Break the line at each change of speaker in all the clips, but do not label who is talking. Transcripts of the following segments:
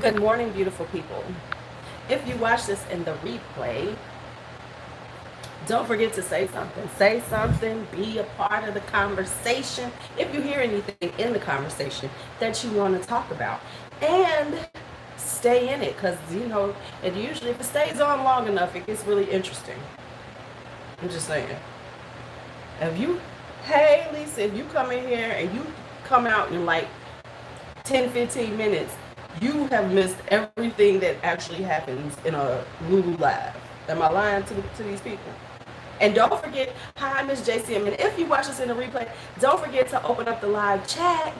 Good morning, beautiful people. If you watch this in the replay, don't forget to say something. Say something, be a part of the conversation. If you hear anything in the conversation that you want to talk about, and stay in it, because it usually, if it stays on long enough, it gets really interesting. I'm just saying. If you, hey Lisa, if you come in here and you come out in like 10-15 minutes, you have missed everything that actually happens in a Lulu Live. Am I lying to these people? And don't forget, hi, Miss JCM. And if you watch this in the replay, don't forget to open up the live chat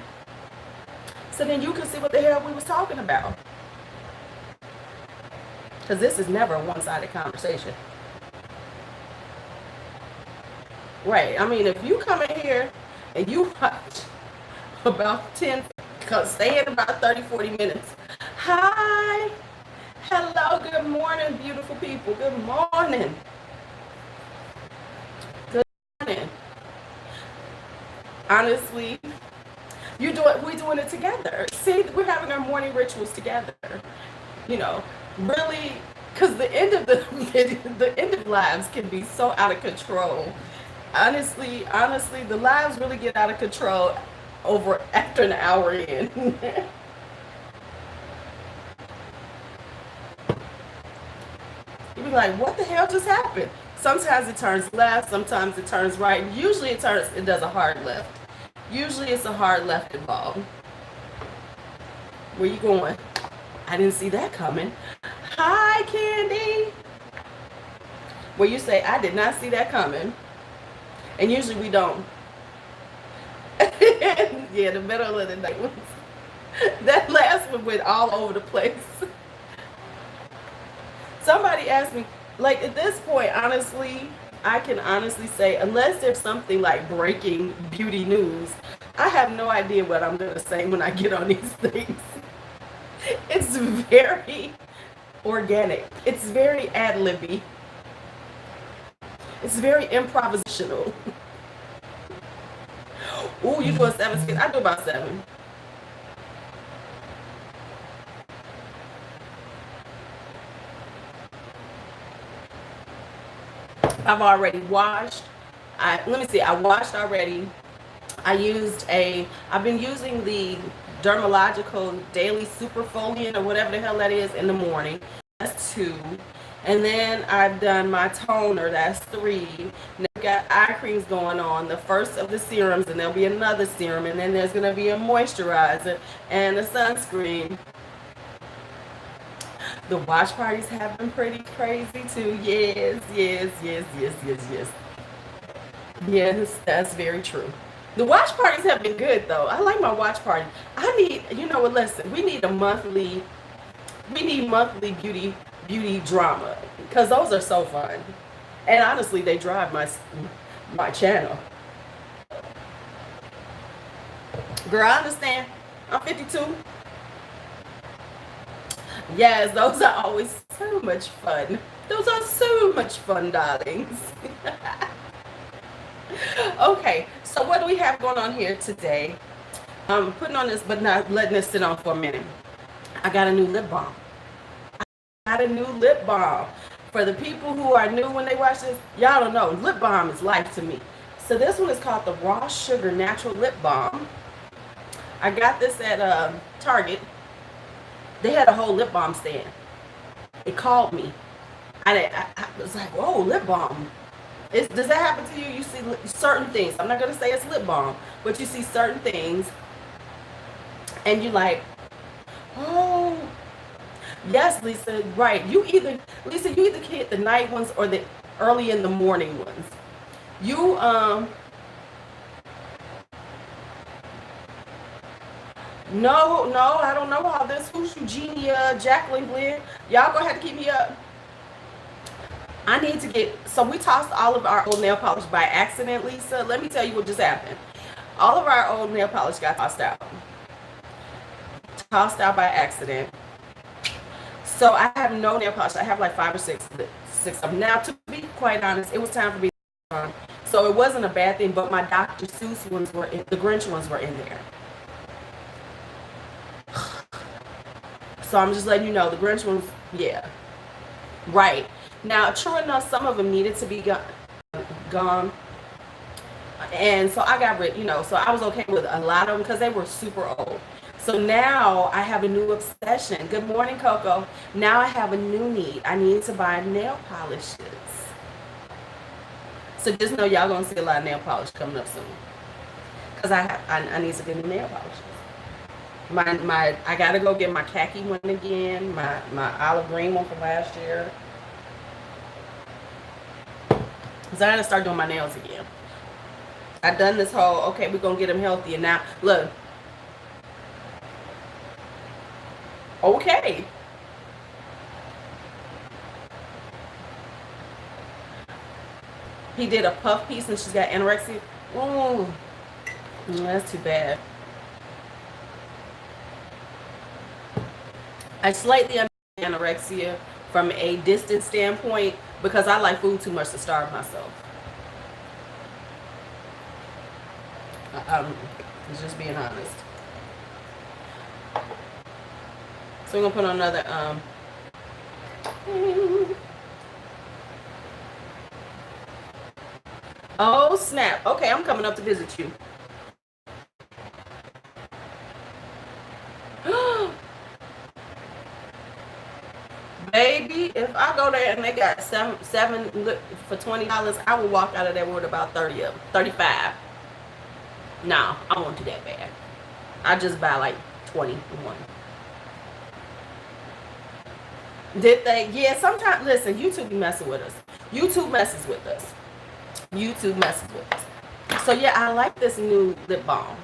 so then you can see what the hell we was talking about. Because this is never a one-sided conversation. Right. I mean, if you come in here and you watch about 10, stay in about 30-40 minutes. Hi. Hello. Good morning, beautiful people. Good morning. Good morning. Honestly, we're doing it together. See, we're having our morning rituals together. Really, because the end of the end of lives can be so out of control. Honestly, the lives really get out of control over after an hour in. You be like, what the hell just happened? Sometimes it turns left, sometimes it turns right. Usually it does a hard left. Usually it's a hard left involved. Where you going? I didn't see that coming. Hi, Candy. Where you say, I did not see that coming. And usually we don't. Yeah, the middle of the night ones. That last one went all over the place. Somebody asked me, like at this point, honestly, I can honestly say, unless there's something like breaking beauty news, I have no idea what I'm going to say when I get on these things. It's very organic. It's very ad-libby. It's very improvisational. Ooh, you do a 7 skits. I do about 7. I've already washed. Let me see. I washed already. I've been using the Dermalogical Daily Superfoliant or whatever the hell that is in the morning. That's 2. And then I've done my toner. That's 3. Now I've got eye creams going on. The first of the serums, and there'll be another serum. And then there's going to be a moisturizer and a sunscreen. The watch parties have been pretty crazy too. Yes. Yes, that's very true. The watch parties have been good though. I like my watch party. Listen, we need monthly beauty drama because those are so fun. And honestly, they drive my channel. Girl, I understand. I'm 52. Yes, those are always so much fun. Those are so much fun, darlings. Okay, so what do we have going on here today? I'm putting on this, but not letting this sit on for a minute. I got a new lip balm. For the people who are new when they watch this, y'all don't know, lip balm is life to me. So this one is called the Raw Sugar Natural Lip Balm. I got this at Target. They had a whole lip balm stand. It called me. I was like, whoa, lip balm. Does that happen to you? You see certain things. I'm not going to say it's lip balm, but you see certain things and you're like, oh, yes, Lisa, right. You either get the night ones or the early in the morning ones. No, I don't know how this. Who's Eugenia, Jacqueline Glenn? Y'all gonna have to keep me up. I need to so we tossed all of our old nail polish by accident, Lisa. Let me tell you what just happened. All of our old nail polish got tossed out. By accident. So I have no nail polish. I have like 5 or 6 of them. Now, to be quite honest, it was time for me to so it wasn't a bad thing, but my Dr. Seuss ones the Grinch ones were in there. So I'm just letting you know the Grinch ones, yeah. Right. Now, true enough, some of them needed to be gone. And so I got rid, so I was okay with a lot of them because they were super old. So now I have a new obsession. Good morning, Coco. Now I have a new need. I need to buy nail polishes. So just know y'all gonna see a lot of nail polish coming up soon. Cause I need to get new nail polishes. I gotta go get my khaki one again. My olive green one from last year. So I gotta start doing my nails again. I've done this whole, okay, we're gonna get them healthy, and now look. Okay. He did a puff piece and she's got anorexia. Oh, that's too bad. I slightly understand anorexia from a distance standpoint because I like food too much to starve myself. Just being honest. So we're gonna put on another oh snap. Okay, I'm coming up to visit you. Baby, if I go there and they got seven for $20, I will walk out of there with about 30 of them. 35. No, I won't do that bad. I just buy like 21. Did they? Yeah, sometimes, listen, YouTube be messing with us. YouTube messes with us. YouTube messes with us. So yeah, I like this new lip balm.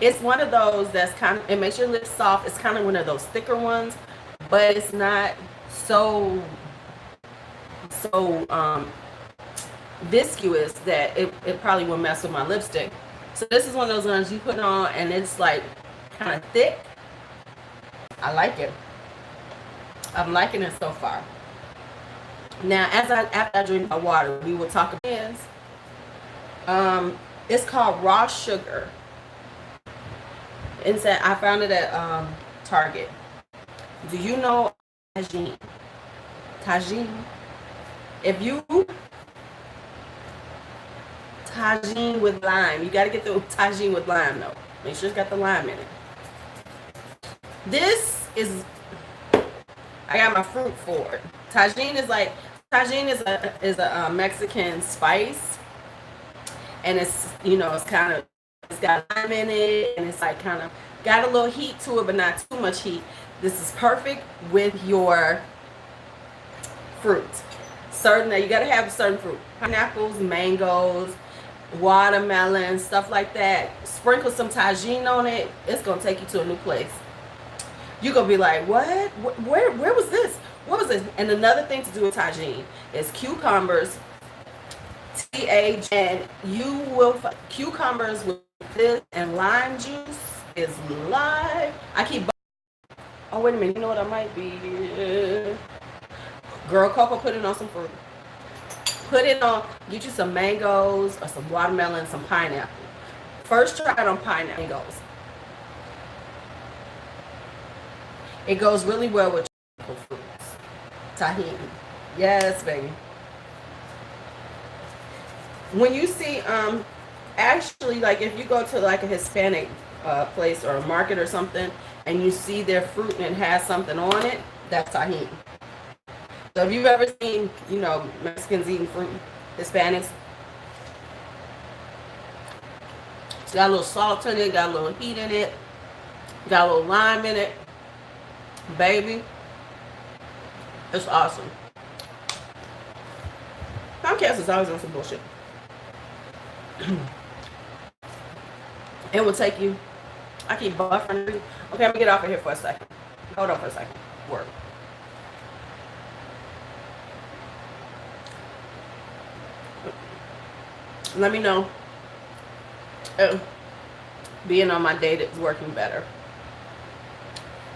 It's one of those that's kind of, it makes your lips soft. It's kind of one of those thicker ones, but it's not so viscous that it probably will mess with my lipstick. So this is one of those ones you put on and it's like kind of thick. I like it. I'm liking it so far. Now, after I drink my water, we will talk about this. It's called Raw Sugar. I found it at Target. Do you know Tajin? Tajin. If you Tajin with lime, you got to get the Tajin with lime though. Make sure it's got the lime in it. This is, I got my fruit for it. Tajin is a Mexican spice, and it's it's got lime in it, and it's like kind of got a little heat to it, but not too much heat. This is perfect with your fruit. You got to have a certain fruit: pineapples, mangoes, watermelon, stuff like that. Sprinkle some Tajin on it. It's gonna take you to a new place. You're gonna be like, what? Where was this? What was this? And another thing to do with Tajin is cucumbers, TH, and you will find cucumbers with this and lime juice is live. Oh, wait a minute. You know what I might be? Girl, Coco, put it on some fruit. Put it on, get you some mangoes or some watermelon, some pineapple. First try it on pineapple. It goes really well with fruits. Tajin. Yes, baby. When you see, actually, like if you go to like a Hispanic place or a market or something, and you see their fruit and it has something on it, that's Tajin. So if you've ever seen, Mexicans eating fruit, Hispanics, it's got a little salt in it, got a little heat in it, got a little lime in it. Baby, it's awesome. Comcast is always on some bullshit. It will take you. I keep buffering. Okay, I'm gonna get off of here for a second. Hold on for a second. Work. Let me know. Being on my date is working better.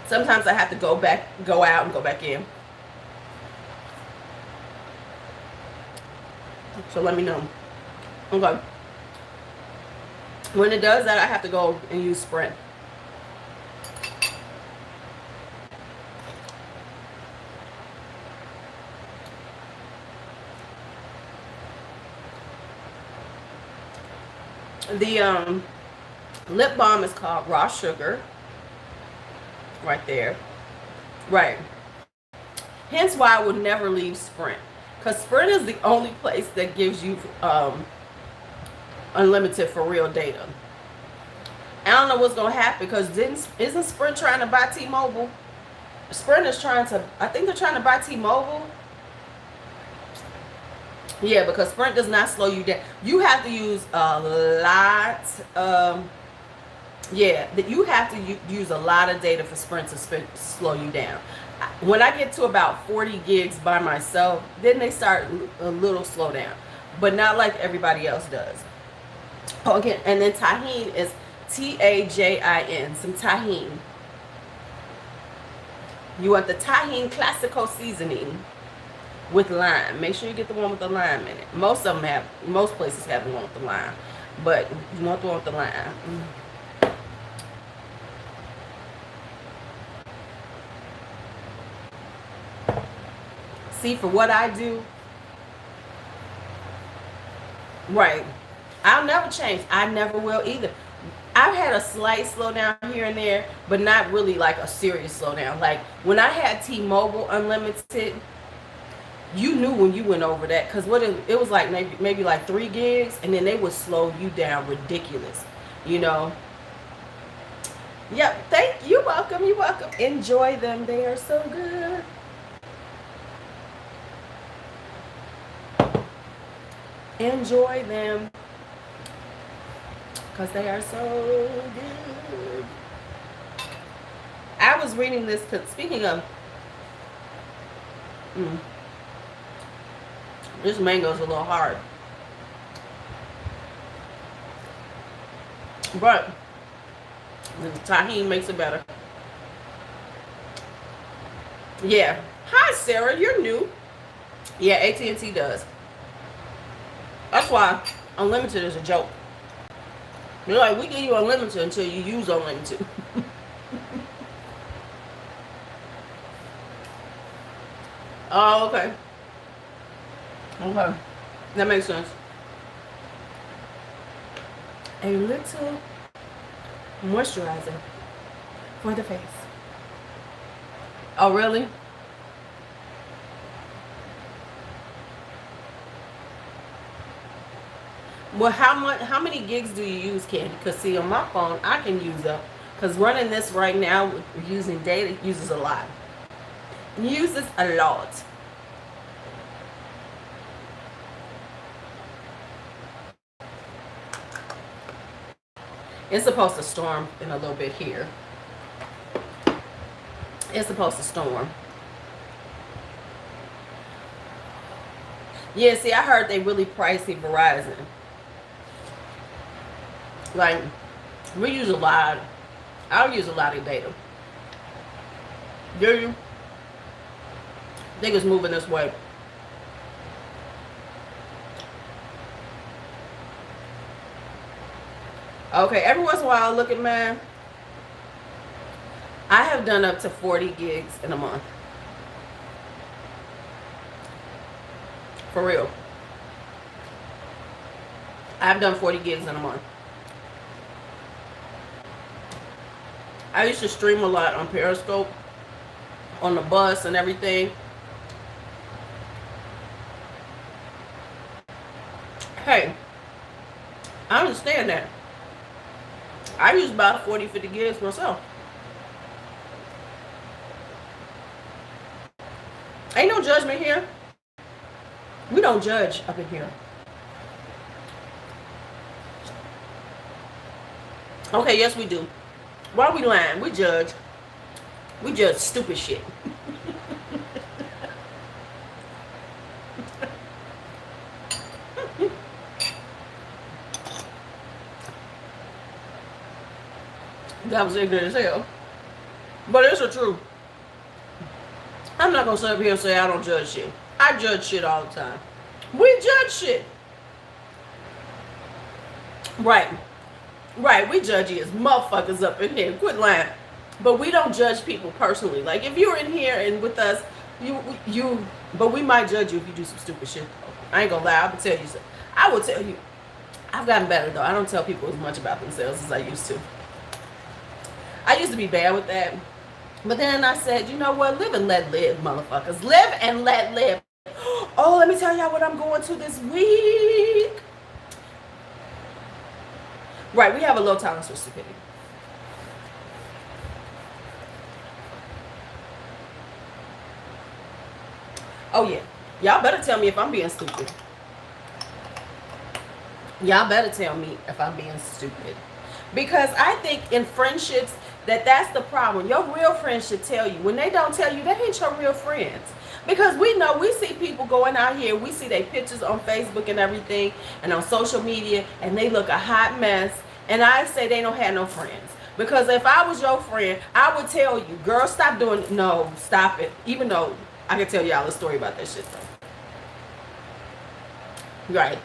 Sometimes I have to go out and go back in. So let me know. Okay. When it does that, I have to go and use Sprint. The lip balm is called Raw Sugar. Right there. Right. Hence why I would never leave Sprint. Because Sprint is the only place that gives you unlimited for real data. I don't know what's going to happen because isn't Sprint trying to buy T-Mobile? Sprint is trying to, I think they're trying to buy T-Mobile. Yeah, because Sprint does not slow you down. You have to use a lot. Yeah, that you have to use a lot of data for Sprint to slow you down. When I get to about 40 gigs by myself, then they start a little slow down, but not like everybody else does. Okay, and then Tajin is Tajin, some Tajin. You want the Tajin Classico seasoning with lime. Make sure you get the one with the lime in it. Most places have the one with the lime, but you want the one with the lime. See, for what I do, right, I'll never change. I never will either. I've had a slight slowdown here and there, but not really like a serious slowdown. Like when I had T-Mobile Unlimited, you knew when you went over that, because what it was like maybe like 3 gigs, and then they would slow you down ridiculous, you know. Yep, thank you. Welcome, you're welcome. Enjoy them. They are so good. Enjoy them because they are so good. I was reading this because speaking of this mango's a little hard, but the Tajin makes it better. Yeah. Hi Sarah, you're new. Yeah, AT&T does. That's why unlimited is a joke. They're like, we give you unlimited until you use unlimited. Oh, okay. Okay. That makes sense. A little moisturizer for the face. Oh, really? Well, how many gigs do you use, Candy? Because see, on my phone, I can use up. Because running this right now, using data, uses a lot. Uses a lot. It's supposed to storm in a little bit here. It's supposed to storm. Yeah, see, I heard they really pricey Verizon. Like, we use a lot. I'll use a lot of data. Do you? Think it's moving this way. Okay, every once in a while I look at mine. I have done up to 40 gigs in a month. For real. I've done 40 gigs in a month. I used to stream a lot on Periscope, on the bus and everything. Hey, I understand that. I use about 40, 50 gigs myself. Ain't no judgment here. We don't judge up in here. Okay, yes we do. Why are we lying? We judge. We judge stupid shit. That was ignorant as hell. But it's the truth. I'm not going to sit up here and say I don't judge shit. I judge shit all the time. We judge shit. Right. Right. We judge you as motherfuckers up in here. Quit lying. But we don't judge people personally. Like, if you're in here and with us, but we might judge you if you do some stupid shit. I ain't going to lie. I will tell you something. I will tell you. I've gotten better though. I don't tell people as much about themselves as I used to. I used to be bad with that. But then I said, you know what? Live and let live, motherfuckers. Live and let live. Oh, let me tell y'all what I'm going to this week. Right, we have a low tolerance for stupidity. Oh, yeah. Y'all better tell me if I'm being stupid. Y'all better tell me if I'm being stupid. Because I think in friendships, that's the problem. Your real friends should tell you. When they don't tell you, they ain't your real friends. Because we know, we see people going out here, we see their pictures on Facebook and everything, and on social media, and they look a hot mess. And I say they don't have no friends. Because if I was your friend, I would tell you, girl, stop doing it. No, stop it. Even though I can tell y'all a story about that shit though. Right.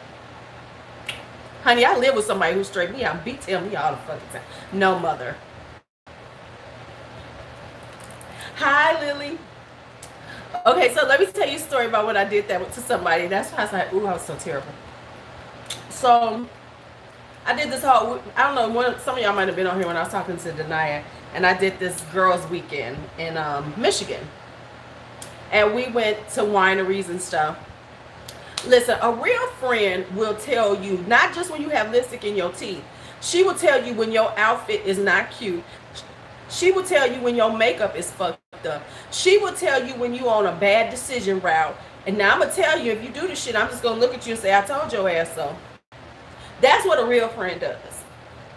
Honey, I live with somebody who straight me out. Be tell me all the fucking time. No, mother. Hi, Lily. Okay, so let me tell you a story about when I did that to somebody. That's why I was like, ooh, I was so terrible. So I did this whole, I don't know, some of y'all might have been on here when I was talking to Denia, and I did this girls' weekend in Michigan. And we went to wineries and stuff. Listen, a real friend will tell you, not just when you have lipstick in your teeth. She will tell you when your outfit is not cute. She will tell you when your makeup is fucked up. She will tell you when you on a bad decision route. And now I'm going to tell you, if you do this shit, I'm just going to look at you and say, I told your ass so. That's what a real friend does.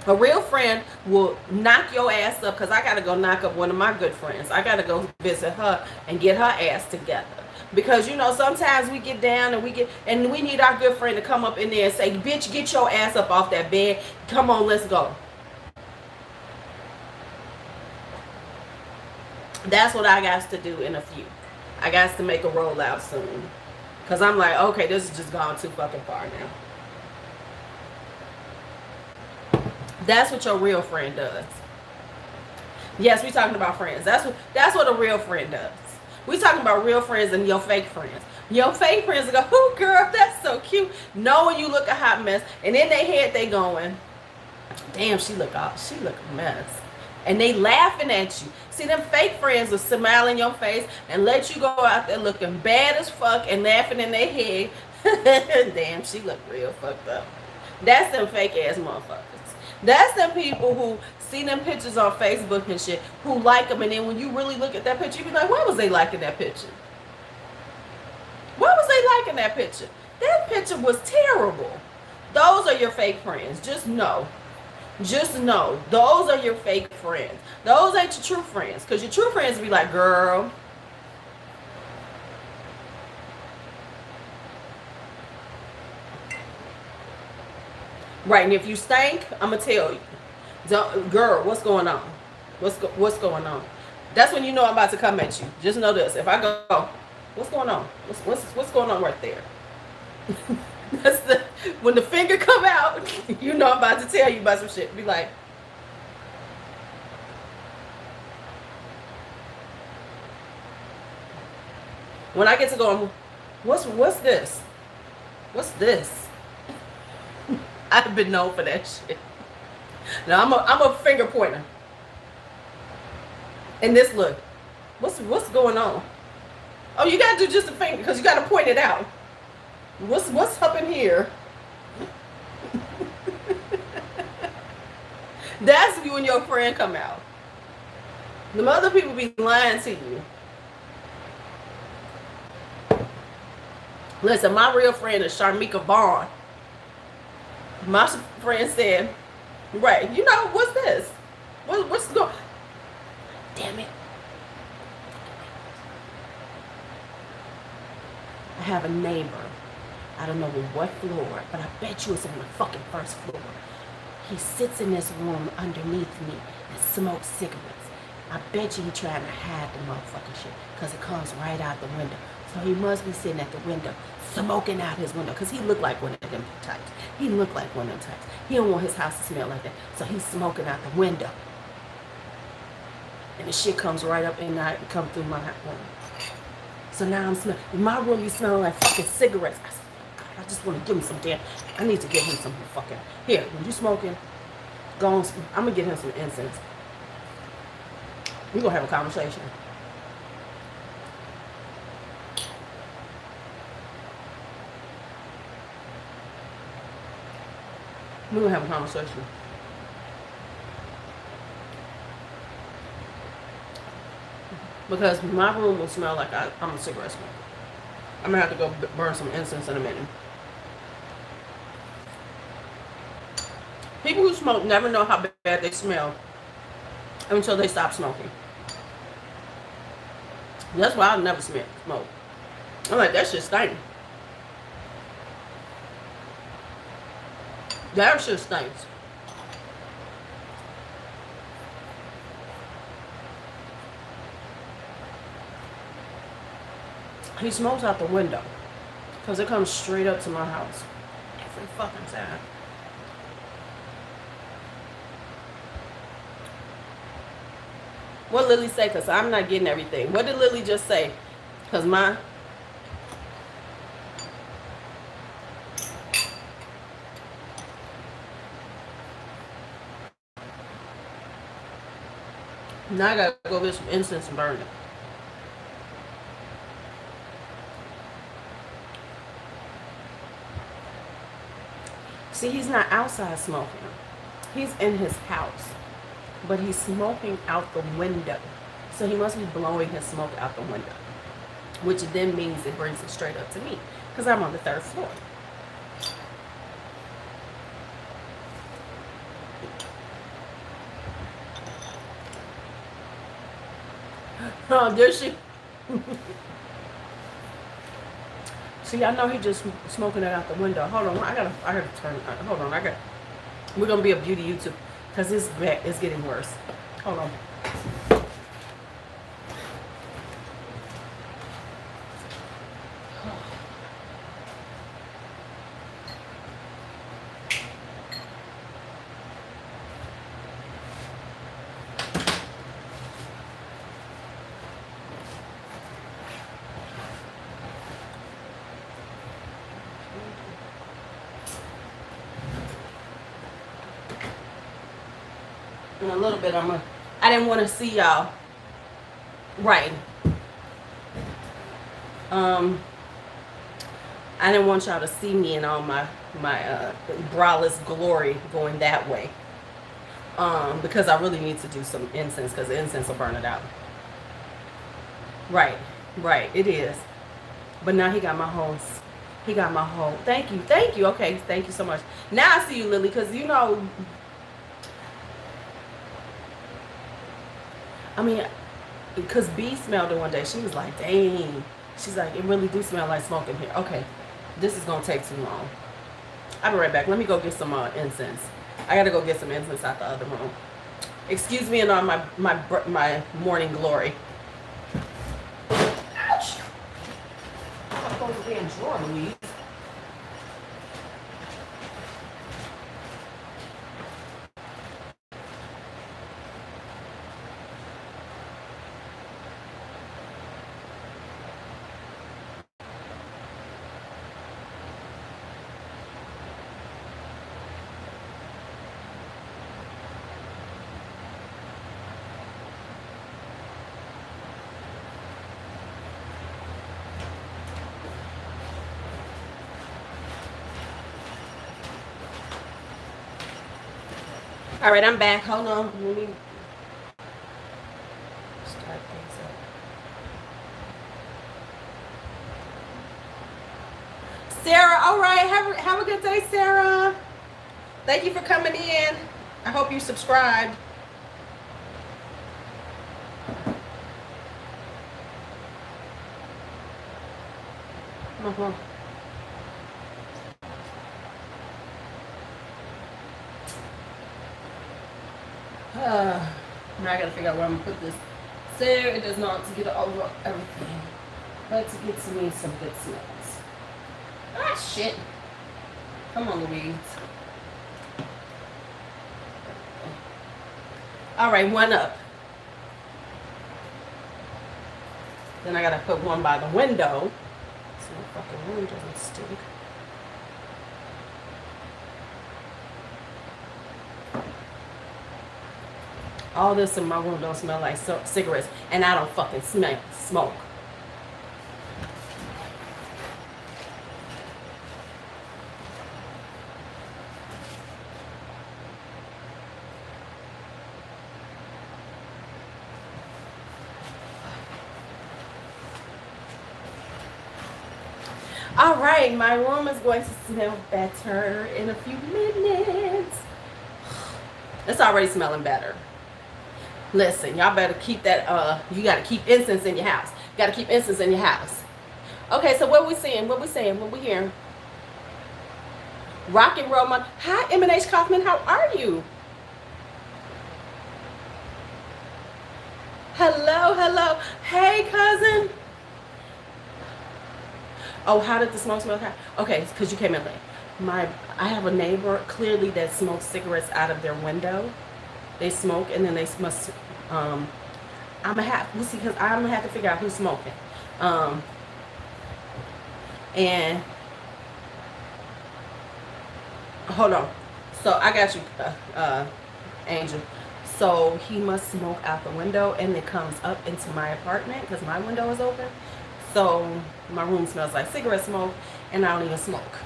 A real friend will knock your ass up, because I got to go knock up one of my good friends. I got to go visit her and get her ass together. Because, you know, sometimes we get down and we need our good friend to come up in there and say, bitch, get your ass up off that bed. Come on, let's go. That's what I got to do in a few. I got to make a rollout soon. Because I'm like, okay, this has just gone too fucking far now. That's what your real friend does. Yes, we talking about friends. That's what a real friend does. We talking about real friends and your fake friends. Your fake friends go, oh girl, that's so cute. Knowing you look a hot mess, and in their head they going, damn, she look a mess. And they laughing at you. See, them fake friends will smile in your face and let you go out there looking bad as fuck and laughing in their head. Damn, she look real fucked up. That's them fake ass motherfuckers. That's them people who see them pictures on Facebook and shit, who like them, and then when you really look at that picture, you be like, why was they liking that picture? Why was they liking that picture? That picture was terrible. Those are your fake friends. Just know. Just know. Those are your fake friends. Those ain't your true friends. Because your true friends be like, girl. Right, and if you stink, I'm going to tell you. Girl, what's going on? What's going on? That's when you know I'm about to come at you. Just know this. If I go, what's going on? What's going on right there? When the finger come out, you know I'm about to tell you about some shit. Be like, when I get to go, what's this? What's this? I've been known for that shit. Now I'm a finger pointer. And this look, what's going on? Oh, you gotta do just a finger because you gotta point it out. What's up in here? That's when your friend come out. The other people be lying to you. Listen, my real friend is Sharmika Vaughn. My friend said, right, you know, what's this? What's going? Damn it. I have a neighbor. I don't know what floor, but I bet you it's on the fucking first floor. He sits in this room underneath me and smokes cigarettes. I bet you he trying to hide the motherfucking shit because it comes right out the window. So he must be sitting at the window, smoking out his window, because he looked like one of them types. He looked like one of them types. He don't want his house to smell like that, so he's smoking out the window. And the shit comes right up and I come through my room. So now I'm smelling. In my room, you smell like fucking cigarettes. I said, oh, God. I just want to give him some damn. I need to give him some fucking. Here, when you smoking, go on. I'm gonna get him some incense. We're gonna have a conversation. We're gonna have a conversation. Because my room will smell like I'm a cigarette smoker. I'm gonna have to go burn some incense in a minute. People who smoke never know how bad they smell until they stop smoking. That's why I never smoke. I'm like, that shit stinks. That shit stinks. He smokes out the window because it comes straight up to my house every fucking time. What Lily say? Because I'm not getting everything. What did Lily just say? Because my... Now I gotta go get some incense and burn it. See, he's not outside smoking. He's in his house. But he's smoking out the window. So he must be blowing his smoke out the window. Which then means it brings it straight up to me. Because I'm on the 3rd floor. Oh, there she... See, I know he just smoking it out the window. Hold on, I gotta turn. Hold on, we're gonna be a beauty YouTube because this back is getting worse. Hold on. In a little bit, I didn't want to see y'all. Right. I didn't want y'all to see me in all my braless glory going that way. Because I really need to do some incense because the incense will burn it out. Right. It is. But now he got my whole. Thank you. Okay, thank you so much. Now I see you, Lily, because you know. I mean, because B smelled it one day. She was like, dang. She's like, it really do smell like smoke in here. Okay, this is going to take too long. I'll be right back. Let me go get some incense. I got to go get some incense out the other room. Excuse me and all my morning glory. Ouch. I'm going to close the damn drawer, Louise. All right, I'm back. Hold on. Let me start things up. Sarah, all right. Have a good day, Sarah. Thank you for coming in. I hope you subscribed. Now I gotta figure out where I'm gonna put this. Sarah, it does not to get over everything, but to get to me some good smells. Ah, shit. Come on, Louise. All right, one up. Then I gotta put one by the window so my fucking room doesn't stink. All this in my room don't smell like cigarettes, and I don't fucking smoke. All right, my room is going to smell better in a few minutes. It's already smelling better. Listen, y'all better keep that, you got to keep incense in your house. You got to keep incense in your house. Okay, so what we seeing? What we saying? What we hearing? Rock and roll. Hi, M&H Kaufman. How are you? Hello, hello. Hey, cousin. Oh, how did the smoke smell? Okay, because you came in late. I have a neighbor clearly that smokes cigarettes out of their window. They smoke and then they must. I'm gonna have. We'll see, because I'm gonna have to figure out who's smoking. And hold on. So I got you, Angel. So he must smoke out the window, and it comes up into my apartment because my window is open. So my room smells like cigarette smoke, and I don't even smoke.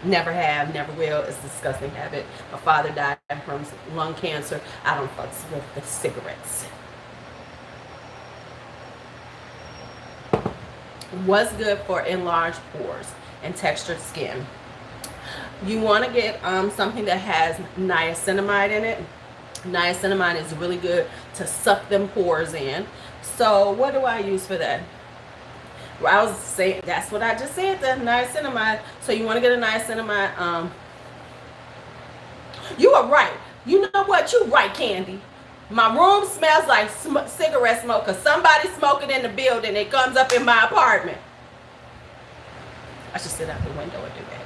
Never have, never will. It's a disgusting habit. My father died from lung cancer. I don't fuck with the cigarettes. What's good for enlarged pores and textured skin? You want to get something that has niacinamide in it. Niacinamide is really good to suck them pores in. So what do I use for that? Well, I was saying, that's what I just said, the niacinamide. So you want to get a niacinamide. You are right. You know what? You're right, Candy. My room smells like cigarette smoke because somebody's smoking in the building. It comes up in my apartment. I should sit out the window and do that.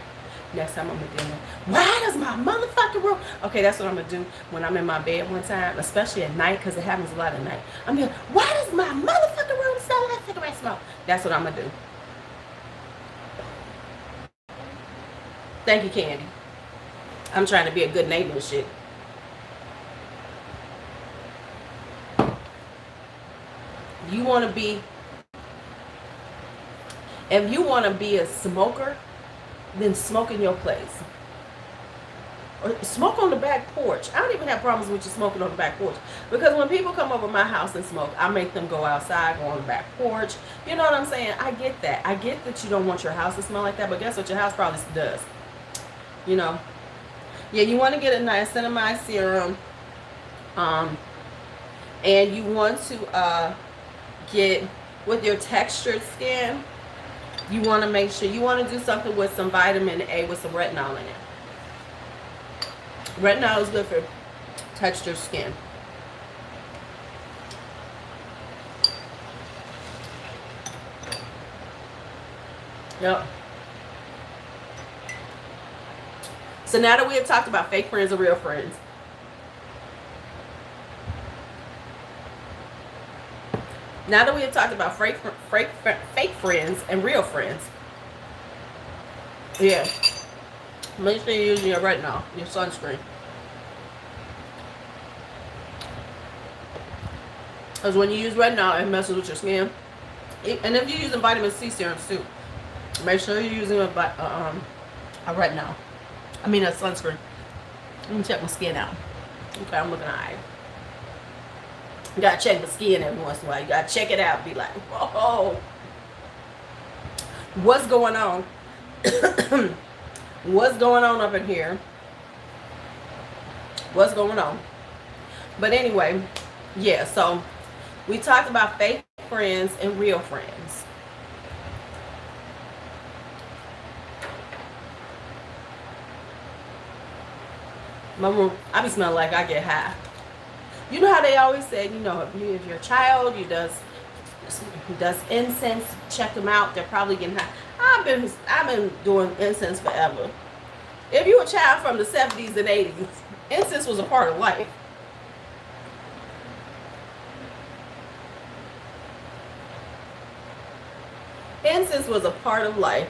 Next time I'm gonna do it. Why does my motherfucking room? Okay, that's what I'm gonna do when I'm in my bed one time, especially at night, because it happens a lot at night. I'm gonna, why does my motherfucking room smell like cigarette smoke? That's what I'm gonna do. Thank you, Candy. I'm trying to be a good neighbor and shit. You want to be, if you want to be a smoker, then smoke in your place. Or smoke on the back porch. I don't even have problems with you smoking on the back porch. Because when people come over my house and smoke, I make them go outside, go on the back porch. You know what I'm saying? I get that. I get that you don't want your house to smell like that, but guess what? Your house probably does. You know? Yeah, you want to get a niacinamide serum. And you want to get, with your textured skin, you want to make sure, you want to do something with some vitamin A with some retinol in it. Retinol is good for textured skin. Yep. So now that we have talked about fake friends and real friends, now that we have talked about fake friends and real friends, yeah, make sure you're using your retinol, your sunscreen. Because when you use retinol, it messes with your skin. And if you're using vitamin C serums too, make sure you're using a retinol. I mean a sunscreen. Let me check my skin out. Okay, I'm looking alright. You gotta check the skin every once in a while. You gotta check it out. Be like, whoa, what's going on? What's going on up in here? What's going on? But anyway, yeah, so we talked about fake friends and real friends. My room, I be smelling like I get high. You know how they always say, you know, if your child does incense, check them out. They're probably getting high. I've been doing incense forever. If you were a child from the 70s and 80s, incense was a part of life. Incense was a part of life.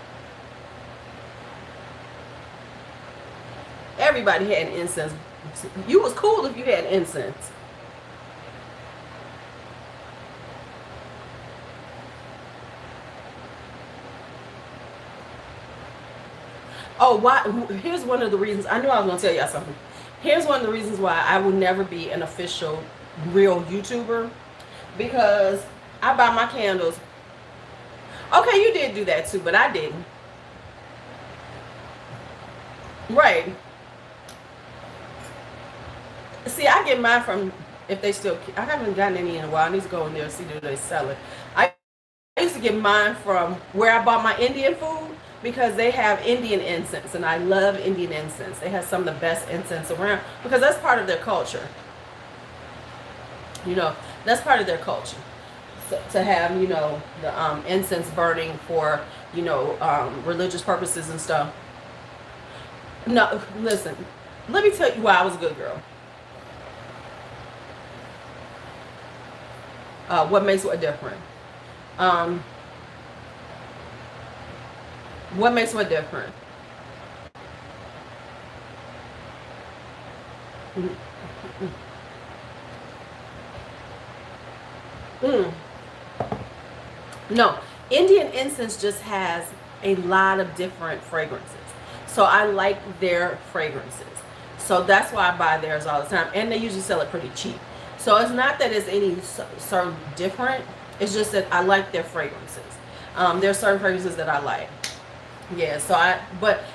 Everybody had incense. You was cool if you had incense. Oh, why? Here's one of the reasons. I knew I was gonna tell y'all something. Here's one of the reasons why I will never be an official, real YouTuber, because I buy my candles. Okay, you did do that too, but I didn't. Right. See, I get mine from, if they still. I haven't gotten any in a while. I need to go in there and see do they sell it. I used to get mine from where I bought my Indian food, because they have Indian incense, and I love Indian incense. They have some of the best incense around, because that's part of their culture. You know, that's part of their culture. So, to have, you know, the incense burning for, you know, religious purposes and stuff. No, listen. Let me tell you why I was a good girl. What makes what different? Um, what makes what different? Mm. No, Indian incense just has a lot of different fragrances. So I like their fragrances. So that's why I buy theirs all the time. And they usually sell it pretty cheap. So it's not that it's any so different. It's just that I like their fragrances. There's certain fragrances that I like. Yeah, so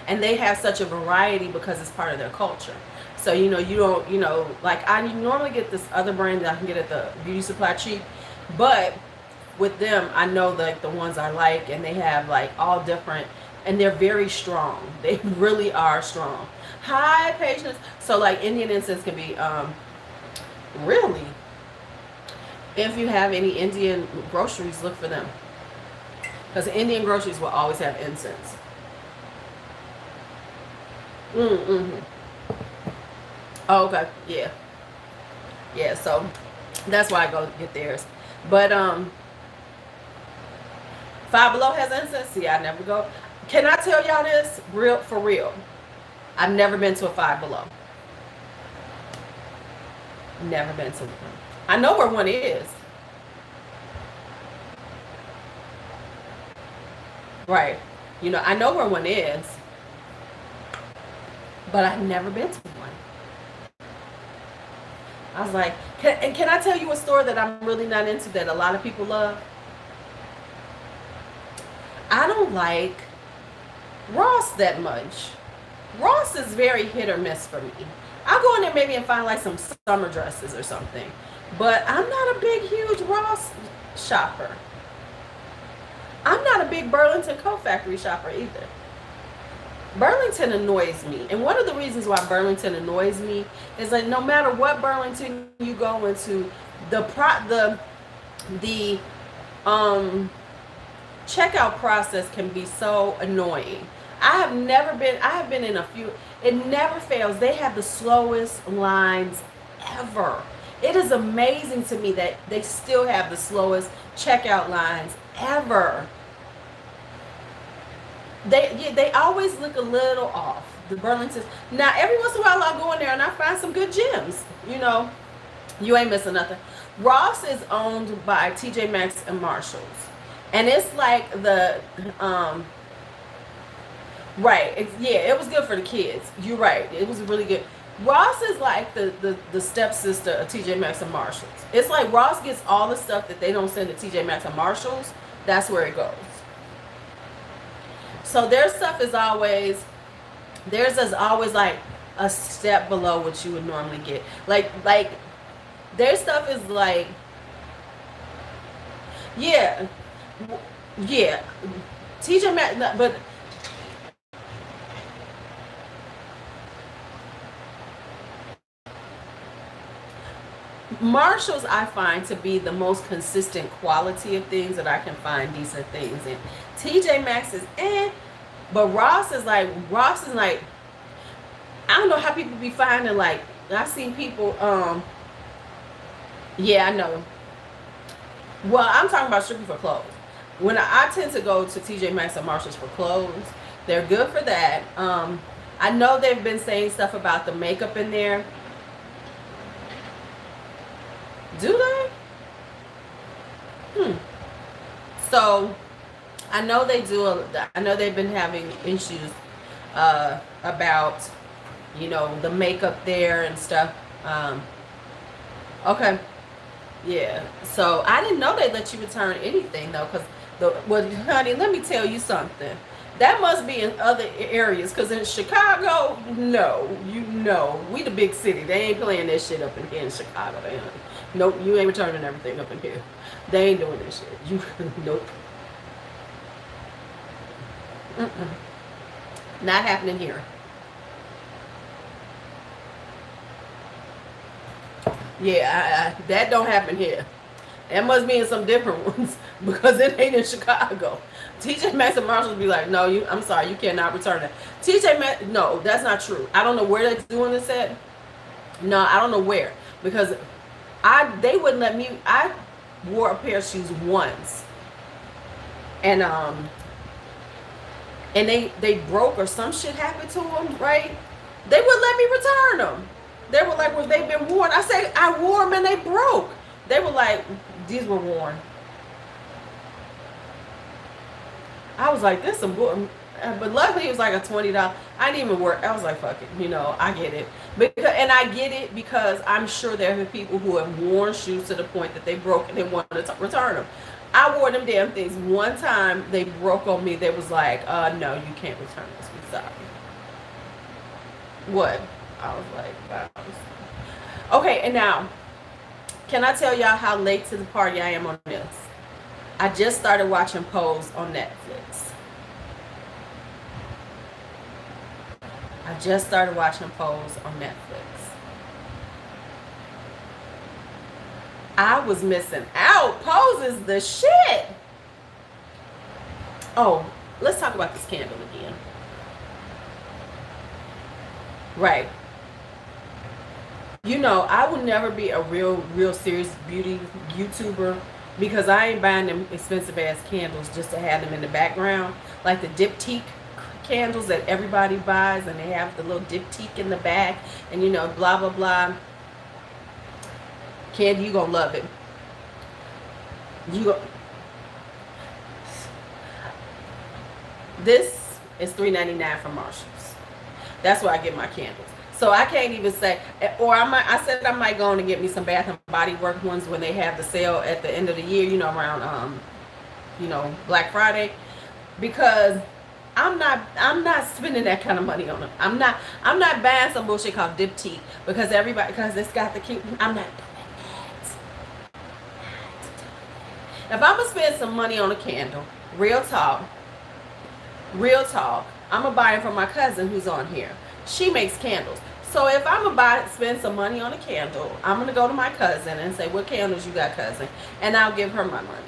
and they have such a variety because it's part of their culture. So, you know, you don't, you know, like I normally get this other brand that I can get at the beauty supply cheap, but with them, I know like the ones I like, and they have like all different, and they're very strong. They really are strong. Hi, patience. So like Indian incense can be, really, if you have any Indian groceries, look for them. Because Indian groceries will always have incense. Mm-hmm. Oh, okay. Yeah. Yeah. So that's why I go get theirs. But Five Below has incense. See, I never go. Can I tell y'all this real for real? I've never been to a Five Below. Never been to one. I know where one is. Right. You know, I know where one is, but I've never been to one. I was like, can I tell you a store that I'm really not into that a lot of people love? I don't like Ross that much. Ross is very hit or miss for me. I'll go in there maybe and find like some summer dresses or something. But I'm not a big, huge Ross shopper. I'm not a big Burlington Coat Factory shopper either. Burlington annoys me. And one of the reasons why Burlington annoys me is that no matter what Burlington you go into, the checkout process can be so annoying. I have been in a few, it never fails. They have the slowest lines ever. It is amazing to me that they still have the slowest checkout lines ever. They always look a little off, the Burlingtons. Now, every once in a while, I'll go in there and I find some good gems. You know, you ain't missing nothing. Ross is owned by TJ Maxx and Marshalls. And it's like the, right, it was good for the kids. You're right, it was really good. Ross is like the stepsister of TJ Maxx and Marshalls. It's like Ross gets all the stuff that they don't send to TJ Maxx and Marshalls. That's where it goes. So their stuff is always, theirs is always like a step below what you would normally get. Like their stuff is like, yeah, yeah. TJ Maxx, but Marshalls I find to be the most consistent quality of things that I can find decent things in. TJ Maxx is but Ross is like, I don't know how people be finding, like, I've seen people, yeah, I know. Well, I'm talking about strictly for clothes. When I tend to go to TJ Maxx and Marshalls for clothes, they're good for that. I know they've been saying stuff about the makeup in there. Do they? So I know they do. I know they've been having issues about, you know, the makeup there and stuff. Okay. Yeah. So I didn't know they let you return anything though, because well, honey, let me tell you something. That must be in other areas, because in Chicago, no, you know, we the big city. They ain't playing that shit up in here in Chicago. They ain't. Nope, you ain't returning everything up in here. They ain't doing this shit. You nope. Not happening here. Yeah, that don't happen here. That must be in some different ones because it ain't in Chicago. TJ Maxx and Marshalls be like, no, I'm sorry, you cannot return that. TJ Maxx, no, that's not true. I don't know where they're doing this at. No, I don't know where, because they wouldn't let me. I wore a pair of shoes once, and they broke or some shit happened to them, right? They wouldn't let me return them. They were like, well, they've been worn. I said, I wore them and they broke. They were like, these were worn. I was like, this some good. But luckily it was like a $20. I didn't even work. I was like, fuck it. You know, I get it. And I get it because I'm sure there are people who have worn shoes to the point that they broke and they wanted to return them. I wore them damn things. One time they broke on me. They was like, no, you can't return this. I'm sorry. What? I was like, wow. Okay, and now, can I tell y'all how late to the party I am on this? I just started watching Pose on Netflix. I just started watching Pose on Netflix. I was missing out. Pose is the shit. Oh, let's talk about this candle again. Right. You know, I would never be a real serious beauty YouTuber because I ain't buying them expensive ass candles just to have them in the background. Like the diptyque candles that everybody buys, and they have the little diptyque in the back, and you know, blah blah blah. Candy, you gonna love it. This is $3.99 from Marshalls. That's where I get my candles. So I can't even say, or I said I might go on and get me some Bath and Body Works ones when they have the sale at the end of the year, you know, around you know, Black Friday, because I'm not spending that kind of money on them. I'm not buying some bullshit called diptyque because it's got the cute. I'm not doing that. If I'm gonna spend some money on a candle, real talk, I'm gonna buy it from my cousin who's on here. She makes candles. So if I'm gonna spend some money on a candle, I'm gonna go to my cousin and say, what candles you got, cousin? And I'll give her my money.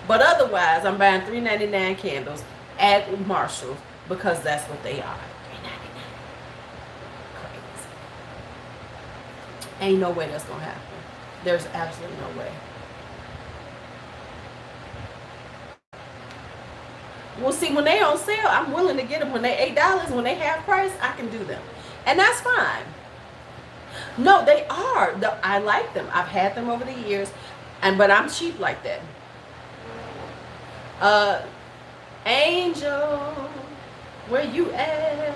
But otherwise, I'm buying $3.99 candles at Marshalls because that's what they are. $3.99. Crazy. Ain't no way that's gonna happen. There's absolutely no way. Well, see, when they on sale, I'm willing to get them. When they $8, when they half price, I can do them. And that's fine. No, they are. I like them. I've had them over the years, but I'm cheap like that. Angel, where you at?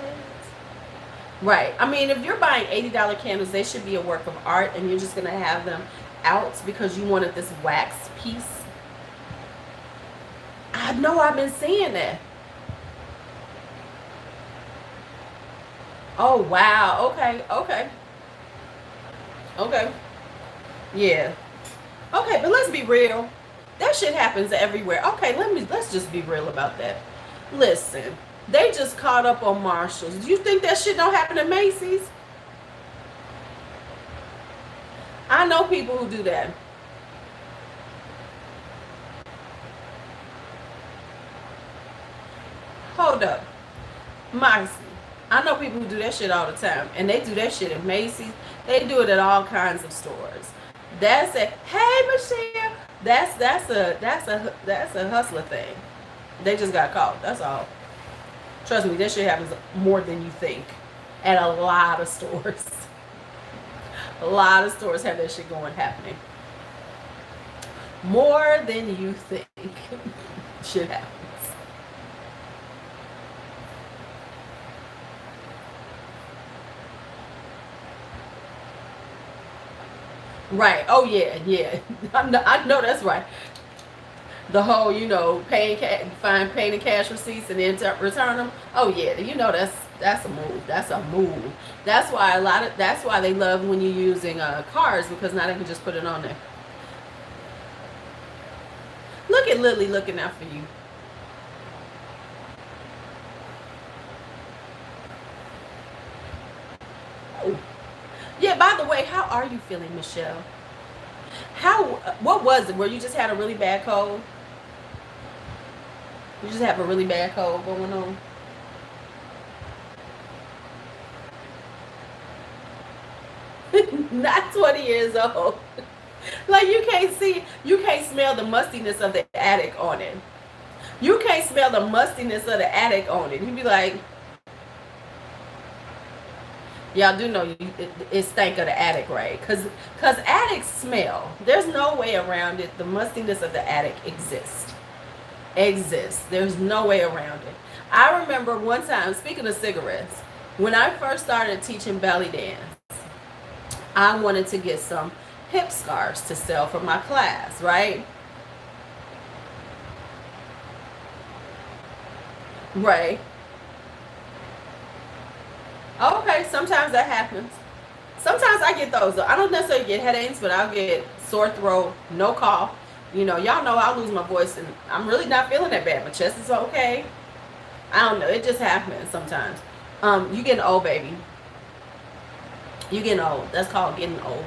Right. I mean, if you're buying $80 candles, they should be a work of art, and you're just going to have them out because you wanted this wax piece. I know, I've been seeing that. Oh, wow. Okay. Yeah. Okay, but let's be real. That shit happens everywhere. Okay, let's just be real about that. Listen, they just caught up on Marshalls. Do you think that shit don't happen at Macy's? I know people who do that. Hold up. Marcy. I know people who do that shit all the time. And they do that shit at Macy's. They do it at all kinds of stores. That's a, hey Michelle. That's a hustler thing. They just got caught. That's all. Trust me, that shit happens more than you think. At a lot of stores. A lot of stores have that shit happening. More than you think. Shit happens. Right. Oh yeah, yeah. I know that's right. The whole, paying the cash receipts and then return them. Oh yeah, that's a move. That's a move. That's why they love when you're using cards, because now they can just put it on there. Look at Lily looking out for you. Oh. Yeah. By the way, how are you feeling, Michelle? How? What was it? Where you just had a really bad cold? You just have a really bad cold going on? Not 20 years old. Like you can't smell the mustiness of the attic on it. You can't smell the mustiness of the attic on it. You'd be like, y'all do know it stank of the attic, right? Cause attics smell. There's no way around it. The mustiness of the attic exists. There's no way around it. I remember one time, speaking of cigarettes, when I first started teaching belly dance, I wanted to get some hip scarves to sell for my class, right? Right. Okay, sometimes that happens. Sometimes I get those. I don't necessarily get headaches, but I'll get sore throat, no cough. Y'all know I'll lose my voice, and I'm really not feeling that bad. My chest is okay. I don't know. It just happens sometimes. You getting old, baby. You getting old. That's called getting old.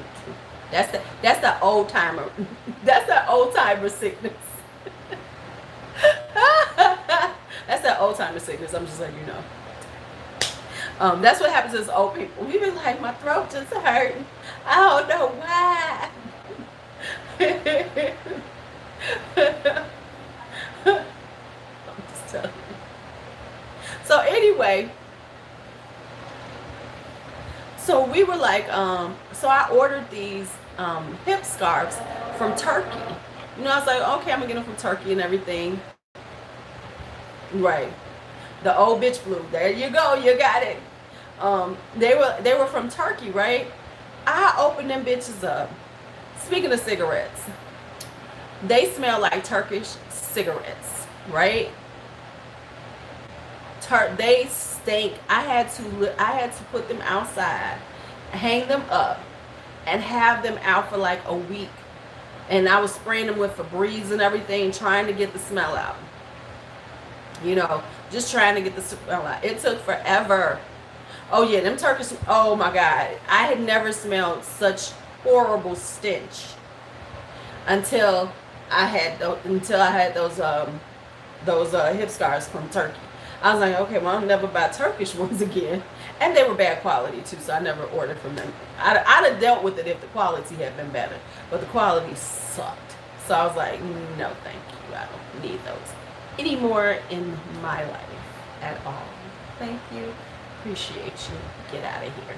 That's the old timer. That's the old timer sickness. That's that old timer sickness. I'm just letting you know. That's what happens as old people. We be like, my throat just hurt. I don't know why. I'm just telling you. So anyway, so we were like, so I ordered these hip scarves from Turkey. I was like, okay, I'm gonna get them from Turkey and everything. Right. The old bitch flu. There you go. You got it. They were from Turkey, right? I opened them bitches up. Speaking of cigarettes, they smell like Turkish cigarettes, right? They stink. I had to put them outside, hang them up, and have them out for like a week. And I was spraying them with Febreze and everything, trying to get the smell out. Just trying to get the smell out. It took forever. Oh yeah, them Turkish. Oh my God, I had never smelled such horrible stench until I had those hip scarves from Turkey. I was like, okay, well, I'll never buy Turkish ones again, and they were bad quality too, so I never ordered from them. I'd have dealt with it if the quality had been better, but the quality sucked. So I was like, no, thank you. I don't need those anymore in my life at all. Thank you. Appreciate you. Get out of here.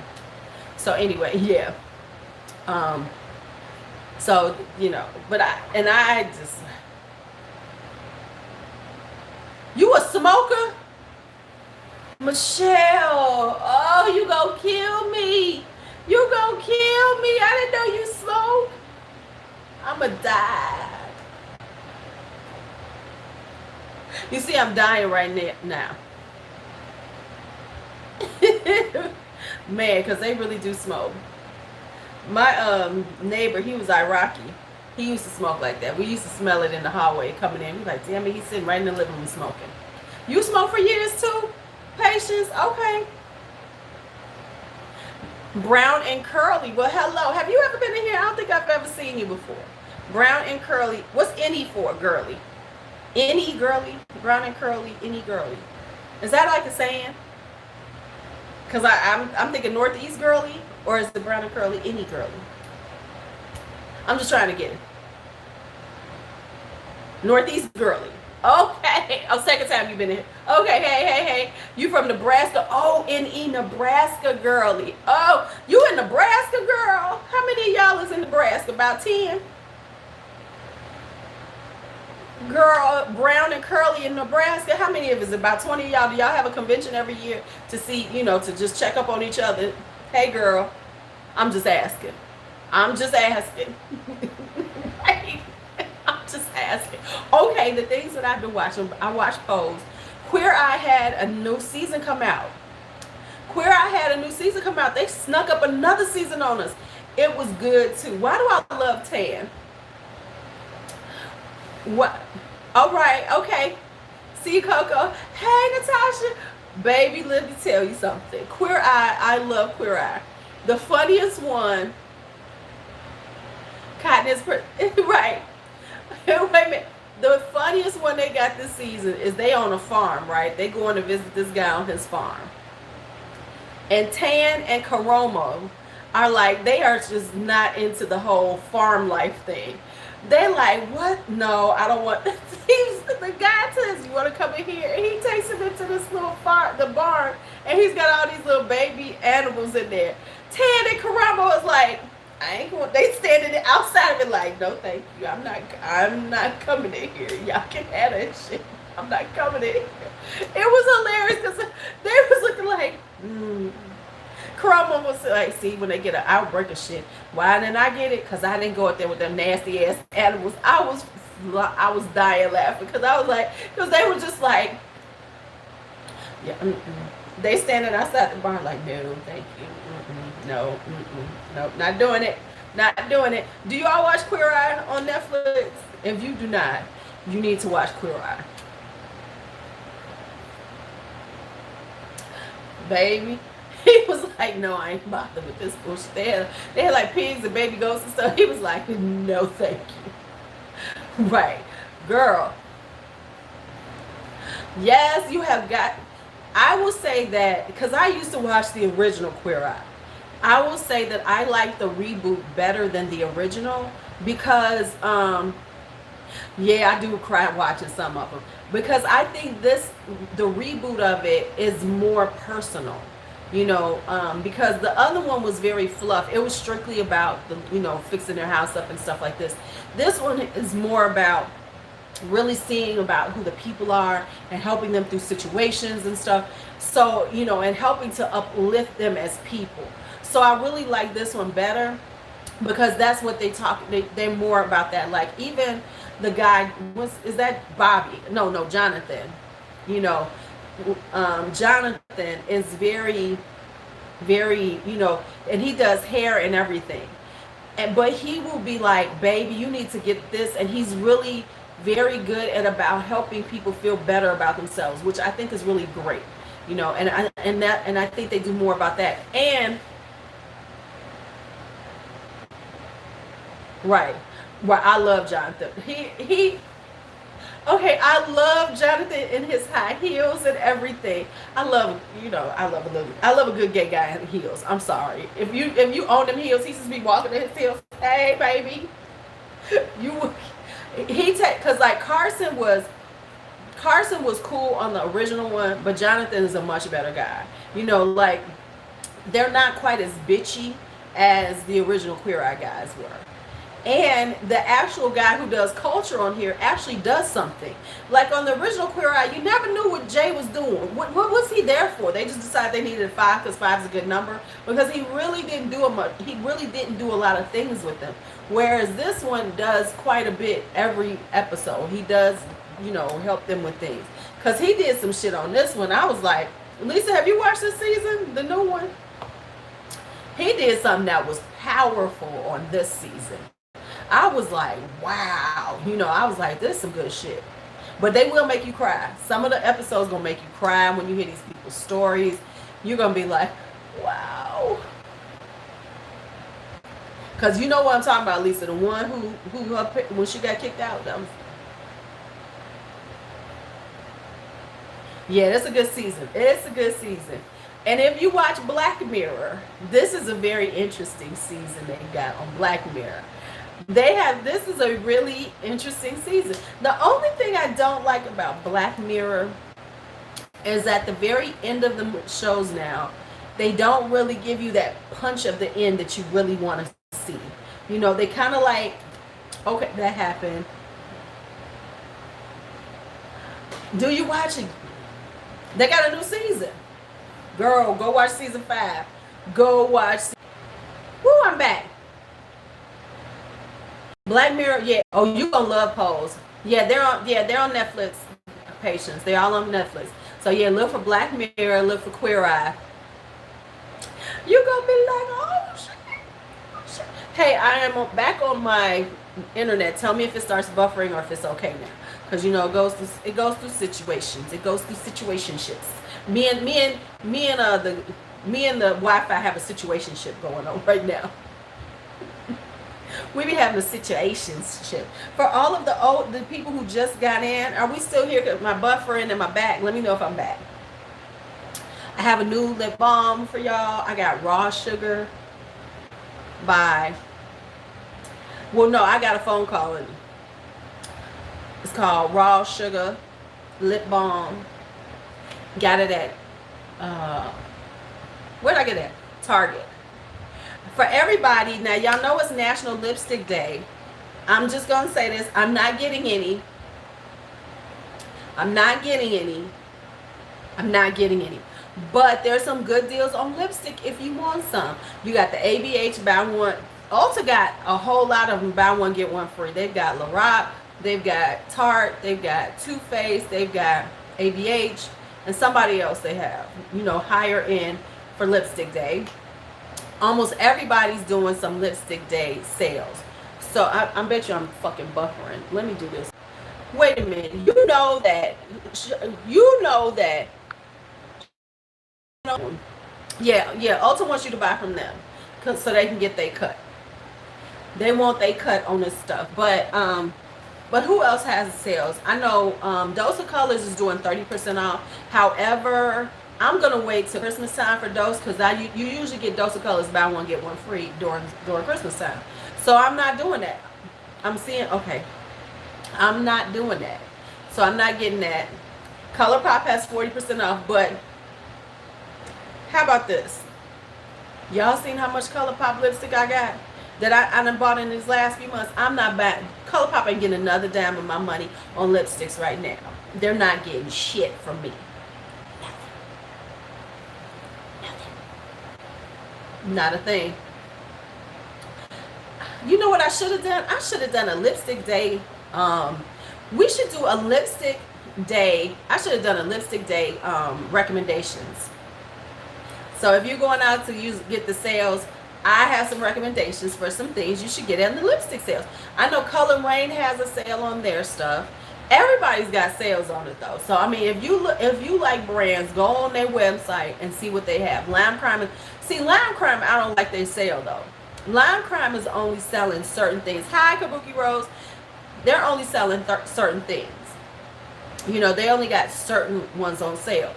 So anyway, yeah. Um, so but I just, you a smoker? Michelle, oh, you gonna kill me. You gonna kill me. I didn't know you smoke. I'ma die. You see, I'm dying right now. Man, because they really do smoke. My neighbor, he was Iraqi. He used to smoke like that. We used to smell it in the hallway coming in. He's like, damn it, he's sitting right in the living room smoking. You smoke for years too? Patience? Okay. Brown and curly. Well, hello. Have you ever been in here? I don't think I've ever seen you before. Brown and curly. What's any for, girly? Any girly? Brown and curly, any girly. Is that like a saying? Because I'm thinking Northeast girly, or is the brown and curly any girly? I'm just trying to get it. Northeast girly. Okay. Oh, second time you've been in here. Okay, hey. You from Nebraska? Oh, N.E. Nebraska girly. Oh, you in Nebraska, girl? How many of y'all is in Nebraska? About 10? Girl, brown and curly in Nebraska. How many of us? About 20 of y'all. Do y'all have a convention every year to see, to just check up on each other? Hey, girl, I'm just asking. I'm just asking. Right? I'm just asking. Okay, the things that I've been watching, I watched Pose. Queer Eye had a new season come out. Queer Eye had a new season come out. They snuck up another season on us. It was good too. Why do I love Tan? What? All right, okay. See you, Coco. Hey, Natasha. Baby, let me tell you something. Queer Eye, I love Queer Eye. The funniest one, Cotton is right. Wait a minute. The funniest one they got this season is they on a farm, right? They going to visit this guy on his farm. And Tan and Karomo are like, they are just not into the whole farm life thing. They're like, what? No, I don't want. The guy says, you want to come in here? And he takes him into this little farm, the barn, and he's got all these little baby animals in there. Tan and Karomo is like, I ain't going. They standing outside of it like, no, thank you. I'm not coming in here. Y'all can have that shit. I'm not coming in here. It was hilarious because they was looking like, Karomo was like, see, when they get an outbreak of shit, why didn't I get it? Because I didn't go out there with them nasty ass animals. I was dying laughing because I was like, because they were just like, yeah, they standing outside the barn like, no, thank you. No, no, not doing it. Not doing it. Do you all watch Queer Eye on Netflix? If you do not, you need to watch Queer Eye. Baby, he was like, no, I ain't bothered with this bullshit. They had like pigs and baby goats and stuff. He was like, no, thank you. Right. Girl. Yes, you have got. I will say that, because I used to watch the original Queer Eye. I will say that I like the reboot better than the original because, yeah, I do cry watching some of them. Because I think the reboot of it is more personal, you know, because the other one was very fluff. It was strictly about, fixing their house up and stuff like this. This one is more about really seeing about who the people are and helping them through situations and stuff. So, and helping to uplift them as people. So I really like this one better because that's what they talk. They're more about that. Like even the guy is that Bobby? No, Jonathan. Jonathan is very, very, and he does hair and everything. But he will be like, baby, you need to get this. And he's really very good at about helping people feel better about themselves, which I think is really great. And I think they do more about that. And right, I love Jonathan. I love Jonathan in his high heels and everything. I love a good gay guy in heels. I'm sorry. If you own them heels, he just be walking in his heels. Hey, baby. Because like Carson was cool on the original one, but Jonathan is a much better guy. Like they're not quite as bitchy as the original Queer Eye guys were. And the actual guy who does culture on here actually does something. Like on the original Queer Eye, you never knew what Jay was doing. What was he there for? They just decided they needed 5 because 5 is a good number. Because he really didn't do a lot of things with them. Whereas this one does quite a bit every episode. He does, help them with things. Because he did some shit on this one. I was like, Lisa, have you watched this season? The new one? He did something that was powerful on this season. I was like, wow. I was like, this is some good shit. But they will make you cry. Some of the episodes going to make you cry when you hear these people's stories. You're going to be like, wow. Because you know what I'm talking about, Lisa. The one who when she got kicked out. Yeah, it's a good season. It's a good season. And if you watch Black Mirror, this is a very interesting season they got on Black Mirror. This is a really interesting season. The only thing I don't like about Black Mirror is at the very end of the shows now, they don't really give you that punch of the end that you really want to see. They kind of like, okay, that happened. Do you watch it? They got a new season. Girl, go watch season 5. Go watch. Woo, I'm back. Black Mirror, yeah. Oh, you gonna love Pose. Yeah, they're on Netflix. Patients, they're all on Netflix. So yeah, look for Black Mirror, look for Queer Eye. You gonna be like, oh shit, oh, shit. Hey, I am back on my internet. Tell me if it starts buffering or if it's okay now, because you know it goes through situations. It goes through situationships. Me and the Wi-Fi have a situationship going on right now. We be having a situationship. For all of the people who just got in, are we still here? Cause my buffering and my back. Let me know if I'm back. I have a new lip balm for y'all. I got Raw Sugar by. Well, no, I got a phone call. It's called Raw Sugar Lip Balm. Got it at where'd I get it? Target. For everybody, now y'all know it's National Lipstick Day. I'm just gonna say this. I'm not getting any. But there's some good deals on lipstick if you want some. You got the ABH buy one. Ulta got a whole lot of them buy one get one free. They've got Lorac, they've got Tarte, they've got Too Faced, they've got ABH, and somebody else they have, you know, higher end for Lipstick Day. Almost everybody's doing some Lipstick Day sales. So I bet you I'm fucking buffering. Let me do this. Wait a minute. You know that. Yeah. Ulta wants you to buy from them, so they can get their cut. They want their cut on this stuff. But who else has sales? I know Dose of Colors is doing 30% off. However, I'm gonna wait till Christmas time for Dose, because you usually get Dose of Colors buy one get one free during Christmas time. So I'm not doing that. I'm not doing that. So I'm not getting that. ColourPop has 40% off, but how about this? Y'all seen how much ColourPop lipstick I got? That I done bought in these last few months. I'm not buying. ColourPop ain't getting another dime of my money on lipsticks right now. They're not getting shit from me. Not a thing. You know what I should have done? I should have done a lipstick day. We should do a lipstick day. I should have done a lipstick day recommendations. So if you're going out to get the sales, I have some recommendations for some things you should get in the lipstick sales. I know Color Rain has a sale on their stuff. Everybody's got sales on it though. So I mean, if you like brands, go on their website and see what they have. Lime Crime I don't like their sale though. Lime Crime is only selling certain things. Hi, Kabuki Rose. They're only selling certain things. You know, they only got certain ones on sale.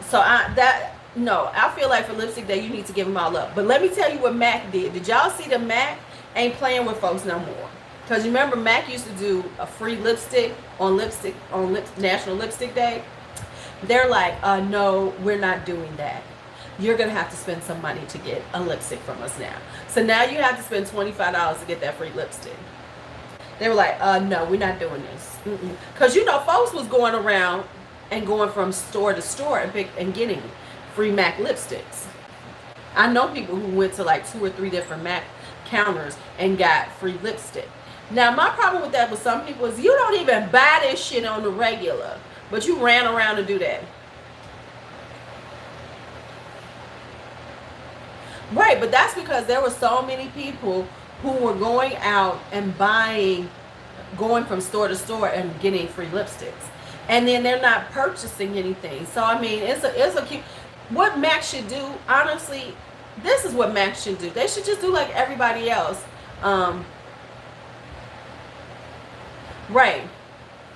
So I feel like for Lipstick Day, you need to give them all up. But let me tell you what MAC did. Did y'all see the MAC ain't playing with folks no more? Because you remember MAC used to do a free lipstick on National Lipstick Day. They're like, no, we're not doing that. You're going to have to spend some money to get a lipstick from us now. So now you have to spend $25 to get that free lipstick. They were like, no, we're not doing this. Because, you know, folks was going around and going from store to store and getting free MAC lipsticks. I know people who went to like 2 or 3 different MAC counters and got free lipstick. Now, my problem with that with some people is you don't even buy this shit on the regular, but you ran around to do that. Right, but that's because there were so many people who were going out and going from store to store and getting free lipsticks. And then they're not purchasing anything. So, I mean, it's a cute. What MAC should do, honestly, this is what MAC should do. They should just do like everybody else. Right.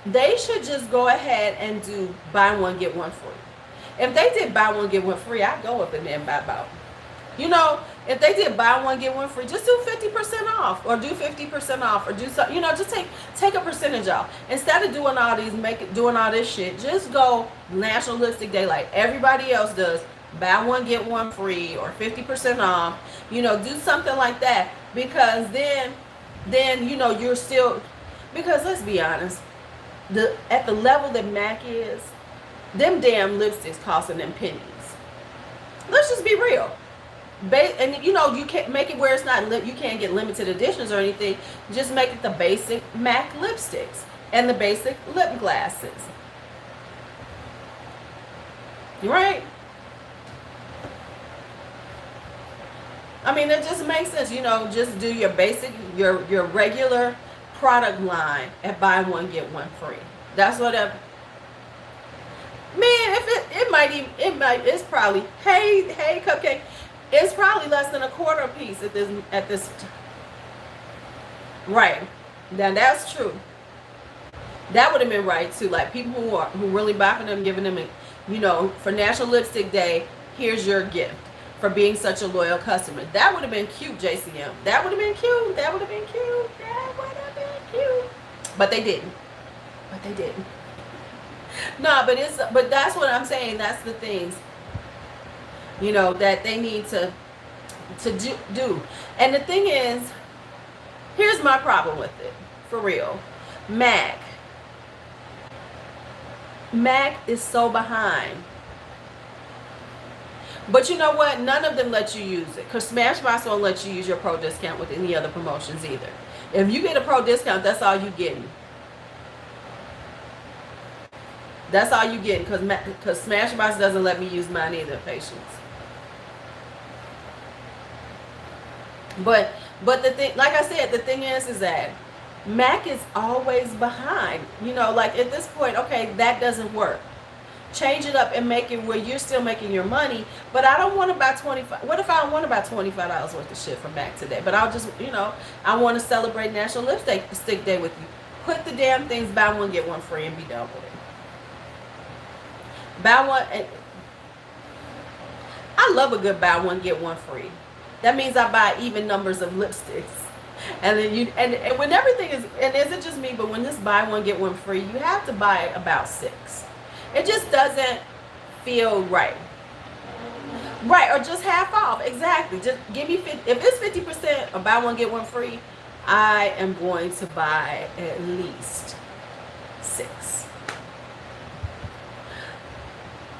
They should just go ahead and do buy one, get one free. If they did buy one, get one free, I'd go up in there and buy about. You know, if they did buy one, get one free, just do 50% off or do 50% off or do something, you know, just take a percentage off. Instead of doing all this shit, just go National Lipstick Day like everybody else does. Buy one, get one free or 50% off. You know, do something like that, because then, you know, you're still, because let's be honest, at the level that MAC is, them damn lipsticks costing them pennies. Let's just be real. And you know, you can't make it where it's not you can't get limited editions or anything. Just make it the basic MAC lipsticks and the basic lip glasses. Right? I mean, it just makes sense. You know, just do your basic, your regular product line and buy one get one free. That's what man, if it's probably, hey Cupcake, it's probably less than a quarter a piece at this right. Now that's true. That would have been right too. Like people who really buy for them, giving them a, you know, for National Lipstick Day, here's your gift for being such a loyal customer. That would have been cute, JCM. That would have been cute. That would have been cute. That would have been cute. But they didn't. No, but that's what I'm saying. That's the things, you know, that they need to do. And the thing is, here's my problem with it. For real. MAC is so behind. But you know what? None of them let you use it. Because Smashbox won't let you use your pro discount with any other promotions either. If you get a pro discount, that's all you getting. That's all you getting. Because Smashbox doesn't let me use mine either, patience. But the thing, like I said, the thing is that MAC is always behind. You know, like at this point, okay, that doesn't work. Change it up and make it where you're still making your money. But I don't want to buy 25. What if I don't want to buy $25 worth of shit from MAC today? But I'll just, you know, I want to celebrate National Lipstick Day with you. Put the damn things, buy one get one free, and be done with it. Buy one. I love a good buy one get one free. That means I buy even numbers of lipsticks. And then and when everything is, and isn't just me, but when this buy one get one free, you have to buy about 6. It just doesn't feel right. Right, or just half off. Exactly. Just give me 50. If it's 50% or buy one get one free, I am going to buy at least 6.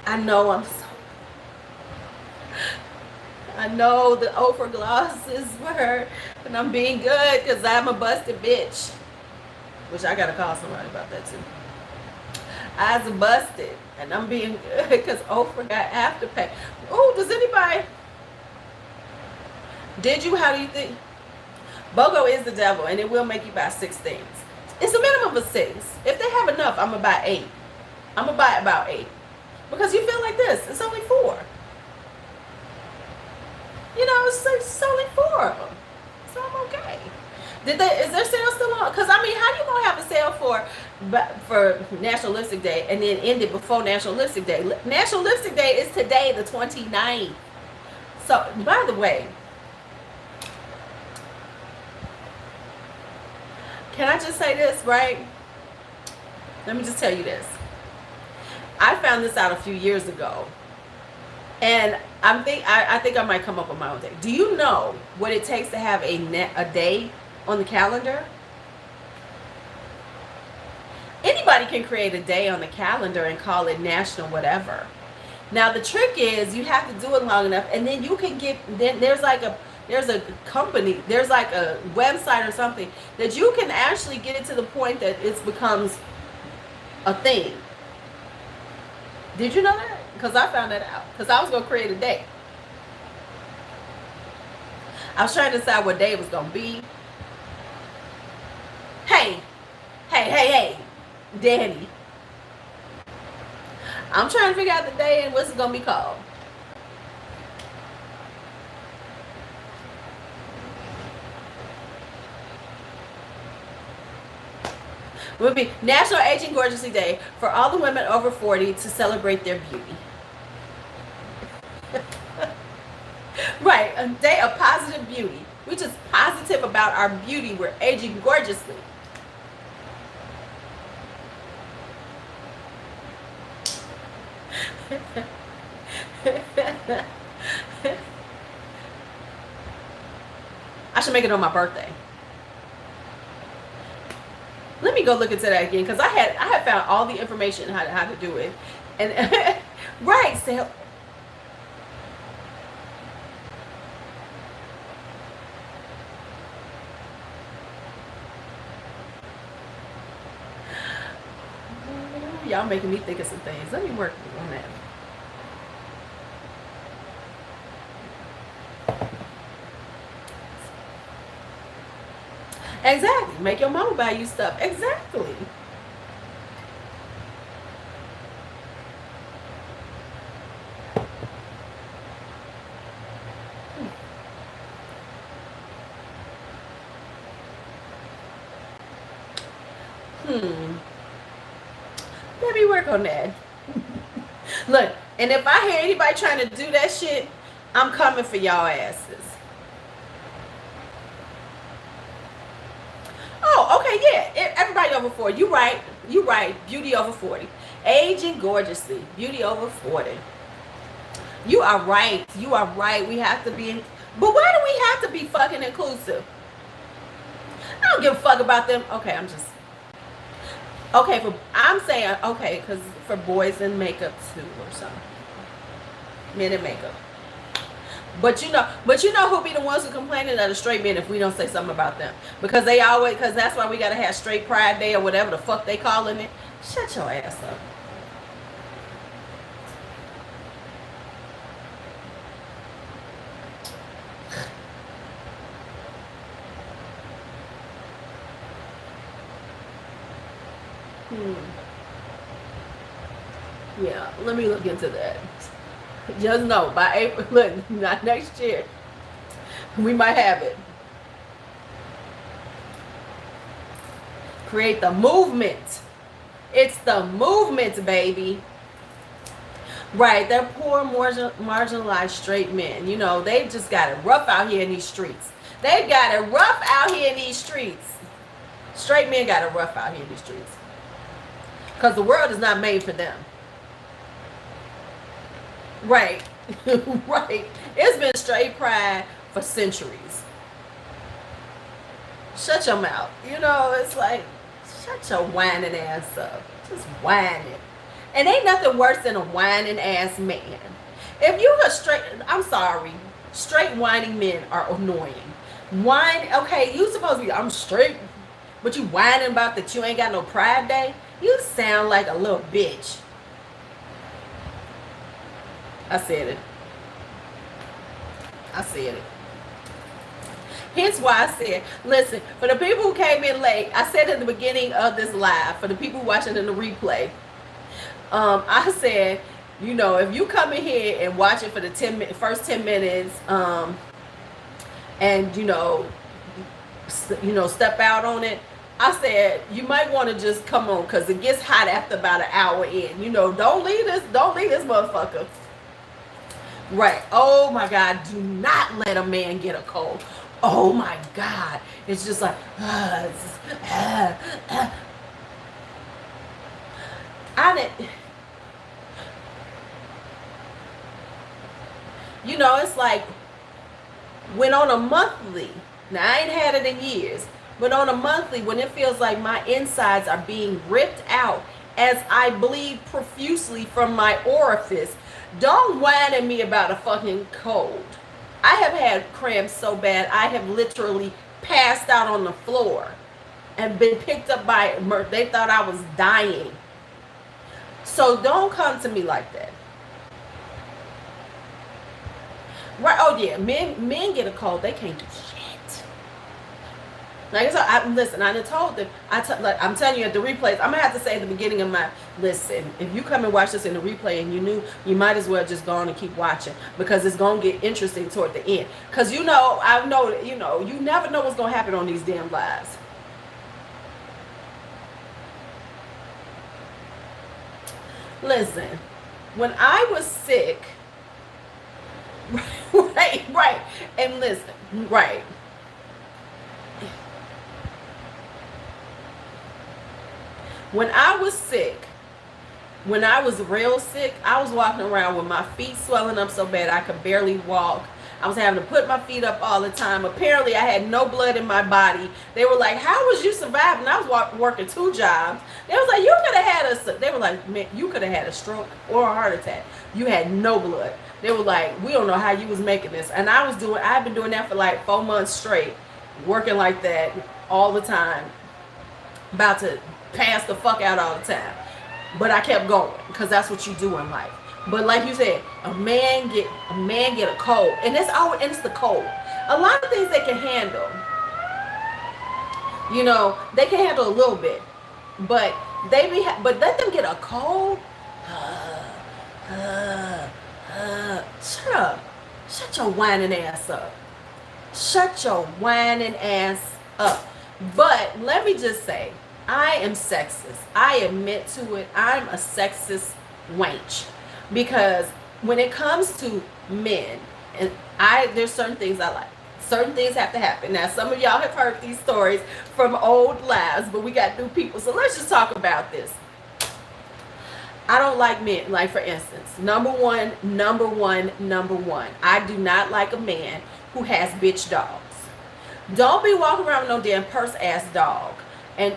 I know I know the Oprah glosses were, and I'm being good because I'm a busted bitch. Which I gotta call somebody about that too. I was busted, and I'm being good because Oprah got Afterpay. Oh, does anybody? Did you? How do you think? BOGO is the devil, and it will make you buy 6 things. It's a minimum of 6. If they have enough, I'm gonna buy 8. I'm gonna buy about 8 because you feel like this. It's only 4. You know, it's only 4 of them, so I'm okay. Is their sale still on? Because I mean, how you gonna have a sale for National Lipstick Day and then end it before National Lipstick Day? National Lipstick Day is today, the 29th. So, by the way, can I just say this, right? Let me just tell you this. I found this out a few years ago, and I think I might come up with my own day. Do you know what it takes to have a day on the calendar? Anybody can create a day on the calendar and call it national whatever. Now the trick is you have to do it long enough, and then you can get, then there's a company, there's like a website or something that you can actually get it to the point that it becomes a thing. Did you know that? Because I found that out. Because I was going to create a day. I was trying to decide what day it was going to be. Hey, Danny. I'm trying to figure out the day and what's it going to be called. It would be National Aging Gorgeously Day for all the women over 40 to celebrate their beauty. Right, a day of positive beauty. We're just positive about our beauty. We're aging gorgeously. I should make it on my birthday. Let me go look into that again, because I had found all the information how to do it, and right, so Y'all making me think of some things. Let me work on that. Exactly. Make your mama buy you stuff. Exactly. Let me work on that. Look, and if I hear anybody trying to do that shit, I'm coming for y'all asses. Oh, okay, yeah. Everybody over 40. You right. You right. Beauty over 40. Aging gorgeously. Beauty over 40. You are right. You are right. We have to be. But why do we have to be fucking inclusive? I don't give a fuck about them. Okay, I'm just. Okay, I'm saying, okay, because for boys in makeup too or something. Men in makeup. But you know who be the ones who complaining are the straight men if we don't say something about them. Because that's why we gotta have straight pride day or whatever the fuck they calling it. Shut your ass up. Yeah, let me look into that. Just know by April, look, not next year, we might have it. Create the movement. It's the movement, baby. Right, they're poor, marginalized straight men. You know, they just got it rough out here in these streets. They got it rough out here in these streets. Straight men got it rough out here in these streets. Because the world is not made for them. Right. Right. It's been straight pride for centuries. Shut your mouth. You know, it's like, shut your whining ass up. Just whining. And ain't nothing worse than a whining ass man. If you are straight, I'm sorry, straight whining men are annoying. Whine, okay, you supposed to be, I'm straight, but you whining about that you ain't got no pride day? You sound like a little bitch. I said it. I said it. Hence why I said, listen, for the people who came in late, I said at the beginning of this live, for the people watching in the replay, I said, you know, if you come in here and watch it for the first 10 minutes, and you know, step out on it, I said you might want to just come on because it gets hot after about an hour in. You know, don't leave this motherfucker. Right. Oh my God, do not let a man get a cold. Oh my God. It's just like, I didn't, you know, it's like when on a monthly, now I ain't had it in years, but on a monthly, when it feels like my insides are being ripped out as I bleed profusely from my orifice, don't whine at me about a fucking cold. I have had cramps so bad, I have literally passed out on the floor and been picked up by, they thought I was dying. So don't come to me like that. Right? Oh yeah, men get a cold, they can't do shit. Like I listen, I done told them. I'm telling you at the replays. I'm gonna have to say at the beginning of my listen. If you come and watch this in the replay and you knew, you might as well just go on and keep watching because it's gonna get interesting toward the end. Cause you know, you never know what's gonna happen on these damn lives. Listen, when I was sick, right, and listen, right. When I was sick, when I was real sick, I was walking around with my feet swelling up so bad I could barely walk. I was having to put my feet up all the time. Apparently, I had no blood in my body. They were like, how was you surviving? I was working 2 jobs. They was like, you could have had they were like, man, you could have had a stroke or a heart attack. You had no blood. They were like, we don't know how you was making this. And I've been doing that for like 4 months straight, working like that all the time, about to pass the fuck out all the time. But I kept going because that's what you do in life. But like you said, a man get a cold, and it's the cold. A lot of things they can handle. You know, they can handle a little bit, but but let them get a cold. Shut up. Shut your whining ass up. Shut your whining ass up. But let me just say, I am sexist. I admit to it. I'm a sexist wench. Because when it comes to men, and there's certain things I like. Certain things have to happen. Now, some of y'all have heard these stories from old lives, but we got new people. So let's just talk about this. I don't like men. Like, for instance, number one, I do not like a man who has bitch dogs. Don't be walking around with no damn purse-ass dog. And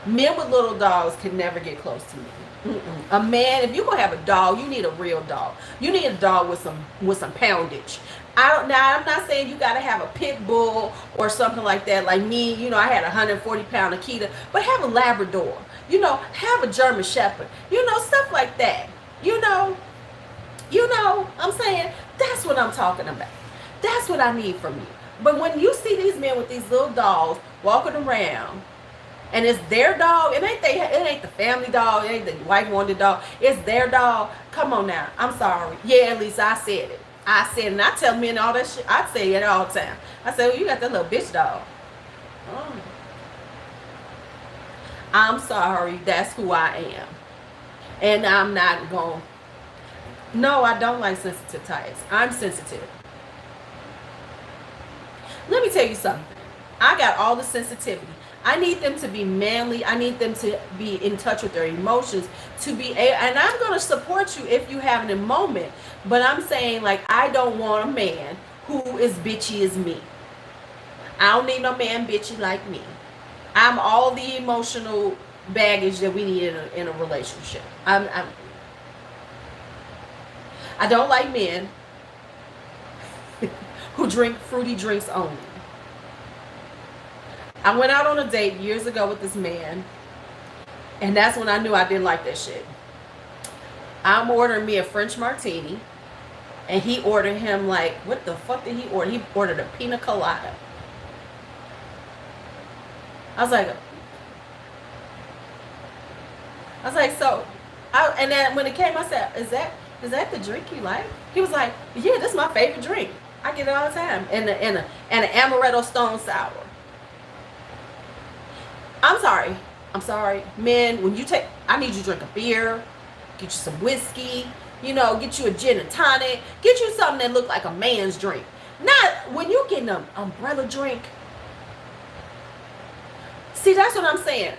men with little dogs can never get close to me. A man, if you're gonna have a dog, you need a real dog. You need a dog with some poundage. I'm not saying you gotta have a pit bull or something like that. Like me, you know, I had a 140-pound Akita, but have a Labrador. You know, have a German Shepherd. You know, stuff like that. You know, I'm saying that's what I'm talking about. That's what I need from you. But when you see these men with these little dogs walking around, and it's their dog, it ain't the family dog, it ain't the wife wanted dog, it's their dog. Come on now, I'm sorry. Yeah, at least I said it. And I tell men all that shit. I say it all the time. I say, well, you got that little bitch dog. Oh. I'm sorry, that's who I am. And I'm not going. No, I don't like sensitive types. I'm sensitive. Let me tell you something. I got all the sensitivity. I need them to be manly. I need them to be in touch with their emotions, and I'm going to support you if you have a moment. But I'm saying, like, I don't want a man who is bitchy as me. I don't need no man bitchy like me. I'm all the emotional baggage that we need in a relationship. I don't like men who drink fruity drinks only. I went out on a date years ago with this man, and that's when I knew I didn't like that shit. I'm ordering me a French martini, and he ordered him, like, what the fuck did he order? He ordered a pina colada. I was like, so, and then when it came, I said, is that the drink you like? He was like, yeah, this is my favorite drink. I get it all the time. And an amaretto stone sour. I'm sorry. Men, I need you to drink a beer, get you some whiskey, you know, get you a gin and tonic, get you something that look like a man's drink. Not when you get an umbrella drink. See, that's what I'm saying.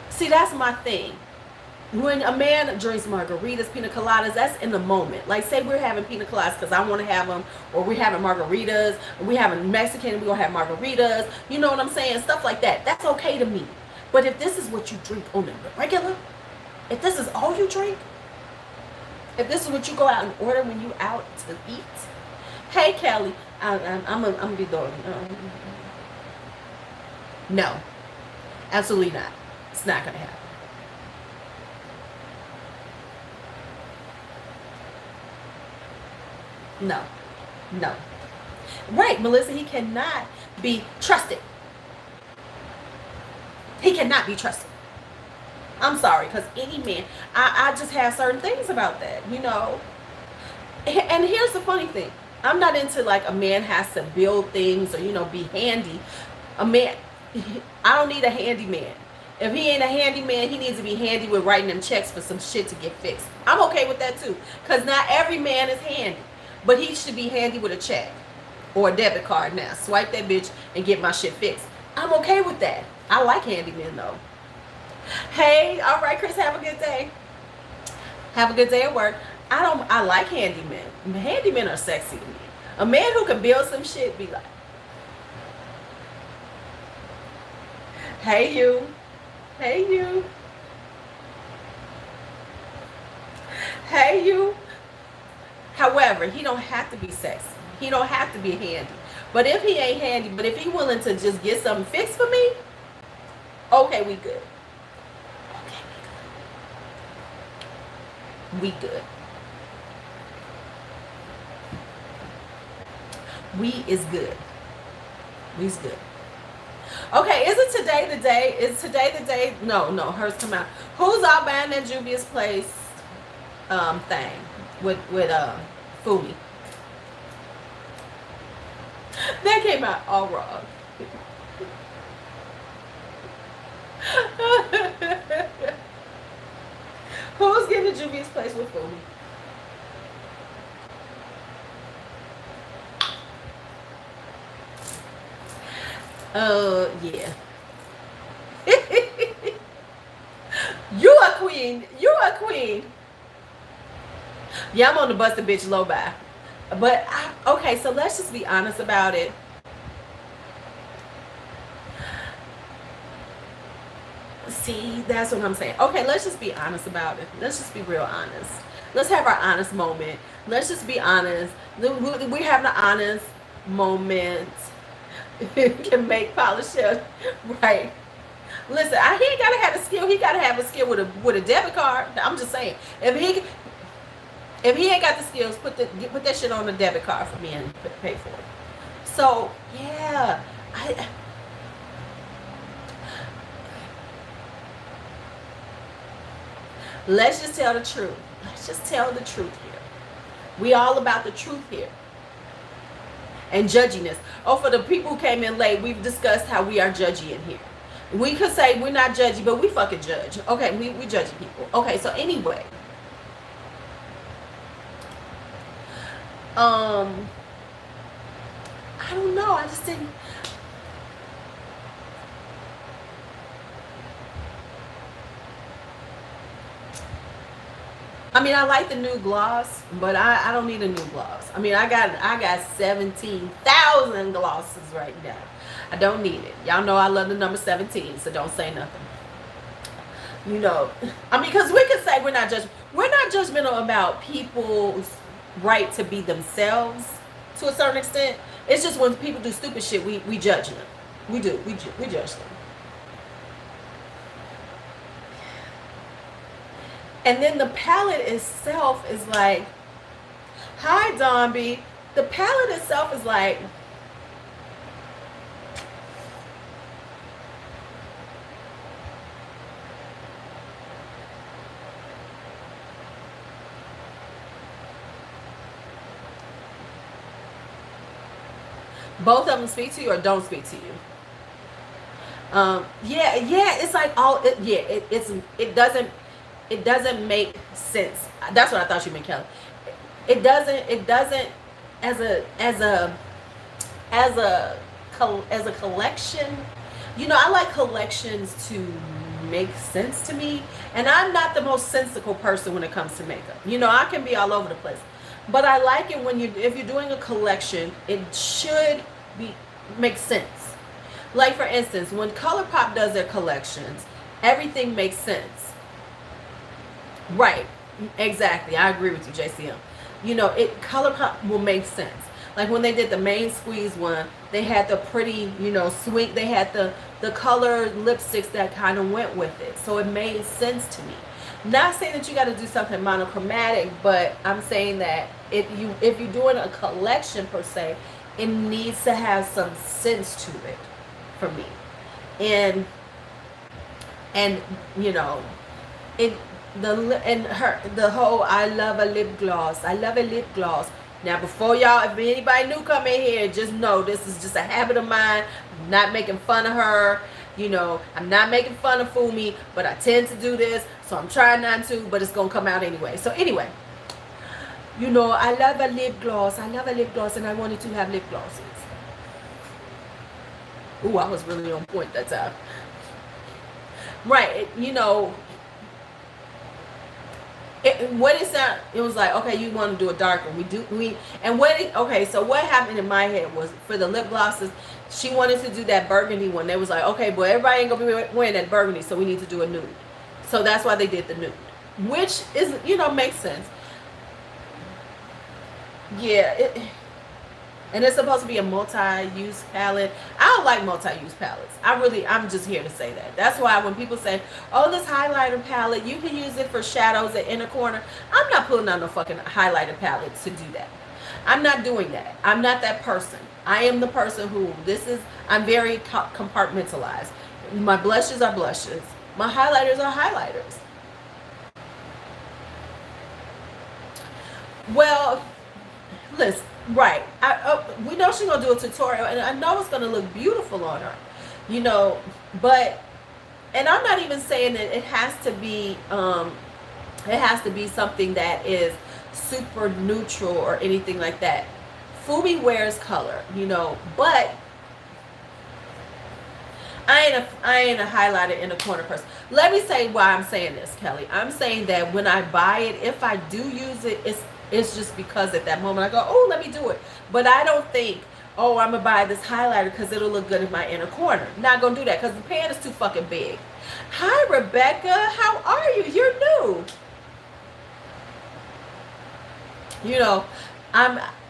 See, that's my thing. When a man drinks margaritas, pina coladas, that's in the moment. Like, say we're having pina coladas because I want to have them, or we're having margaritas, or we're having Mexican and we're going to have margaritas. You know what I'm saying? Stuff like that. That's okay to me. But if this is what you drink on the regular, if this is all you drink, if this is what you go out and order when you out to eat, hey, Kelly, I'm going to be doing. No, absolutely not. It's not going to happen. No. Right, Melissa, he cannot be trusted. He cannot be trusted. I'm sorry, because any man, I just have certain things about that, you know. And here's the funny thing. I'm not into, like, a man has to build things or, you know, be handy. A man, I don't need a handyman. If he ain't a handyman, he needs to be handy with writing them checks for some shit to get fixed. I'm okay with that, too, because not every man is handy. But he should be handy with a check or a debit card now. Swipe that bitch and get my shit fixed. I'm okay with that. I like handymen, though. Hey, all right, Chris, have a good day. Have a good day at work. I like handymen. Handymen are sexy to me. A man who can build some shit be like, hey, you. Hey, you. Hey, you. However, he don't have to be sexy. He don't have to be handy. But if he ain't handy, but if he willing to just get something fixed for me, Okay, we good. Okay, we good. We is good. We's good. Okay, is it today the day? Is today the day? No, no, hers come out. Who's all buying that Juvia's Place thing with Fumi? That came out all wrong. Who's getting the Juvia's Place with Fumi? Yeah. You a queen. You a queen. Yeah, I'm on the busted bitch low buy. But okay, so let's just be honest about it. See, that's what I'm saying. Okay, let's just be honest about it. Let's just be real honest. Let's have our honest moment. Let's just be honest. We have an honest moment. Can make polish up, right? Listen, he ain't gotta have a skill. He gotta have a skill with a debit card. I'm just saying, if he ain't got the skills, put that shit on a debit card for me and pay for it. So yeah, let's just tell the truth. Let's just tell the truth here. We all about the truth here. And judginess. Oh, for the people who came in late, we've discussed how we are judgy in here. We could say we're not judgy, but we fucking judge. Okay, we judging people. Okay, so anyway. I don't know. I just didn't. I mean, I like the new gloss, but I don't need a new gloss. I mean, I got 17,000 glosses right now. I don't need it. Y'all know I love the number 17, so don't say nothing. You know, I mean, because we could say we're not judgmental about people's right to be themselves to a certain extent. It's just when people do stupid shit, we judge them. We do. We judge them. And then the palette itself is like, hi, Domby. The palette itself is like, both of them speak to you or don't speak to you. Yeah, it's like it doesn't make sense. That's what I thought you meant, Kelly. It doesn't as a collection. You know, I like collections to make sense to me, and I'm not the most sensical person when it comes to makeup. You know, I can be all over the place, but I like it when if you're doing a collection, it should make sense. Like for instance, when ColourPop does their collections, everything makes sense. Right, exactly. I agree with you, JCM. You know, ColourPop will make sense. Like when they did the main squeeze one, they had the pretty, you know, sweet. They had the colored lipsticks that kind of went with it, so it made sense to me. Not saying that you got to do something monochromatic, but I'm saying that if you're doing a collection per se, it needs to have some sense to it for me. And you know, the whole I love a lip gloss. I love a lip gloss. Now before y'all, if anybody new come in here, just know this is just a habit of mine. I'm not making fun of her. You know, I'm not making fun of Fumi, but I tend to do this, so I'm trying not to, but it's gonna come out anyway. So anyway, you know, I love a lip gloss. I love a lip gloss, and I wanted to have lip glosses. Ooh, I was really on point that time. Right, you know, it was like, okay, you want to do a darker. So what happened in my head was for the lip glosses, she wanted to do that burgundy one. They was like, okay, but everybody ain't gonna be wearing that burgundy, so we need to do a nude. So that's why they did the nude, which is, you know, makes sense. Yeah, And it's supposed to be a multi-use palette. I don't like multi-use palettes. I'm just here to say that. That's why when people say, oh, this highlighter palette, you can use it for shadows at inner corner. I'm not pulling out no fucking highlighter palette to do that. I'm not doing that. I'm not that person. I am the person who, I'm very compartmentalized. My blushes are blushes. My highlighters are highlighters. Well, listen, right. We know she's going to do a tutorial, and I know it's going to look beautiful on her, you know, but, and I'm not even saying that it has to be something that is super neutral or anything like that. Fubi wears color, you know, but I ain't a highlighter in the corner person. Let me say why I'm saying this, Kelly. I'm saying that when I buy it, if I do use it, it's just because at that moment I go, oh, let me do it. But I don't think, oh, I'm gonna buy this highlighter because it'll look good in my inner corner. Not gonna do that because the pan is too fucking big. Hi, Rebecca. How are you? You're new. You know,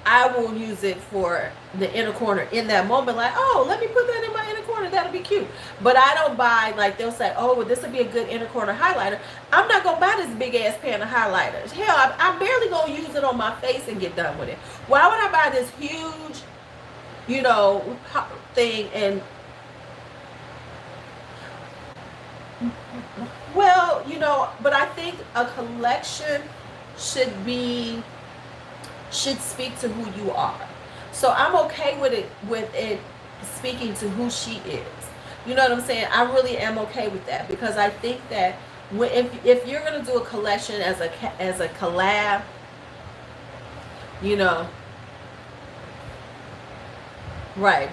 I will use it for the inner corner in that moment, like, oh, let me put that in my inner corner, that'll be cute. But I don't buy, like, they'll say, oh, well, this would be a good inner corner highlighter. I'm not gonna buy this big ass pan of highlighters. Hell, I'm barely gonna use it on my face and get done with it. Why would I buy this huge, you know, thing? And well, you know, but I think a collection should speak to who you are. So I'm okay with it speaking to who she is. You know what I'm saying? I really am okay with that because I think that if you're gonna do a collection as a collab, you know, right.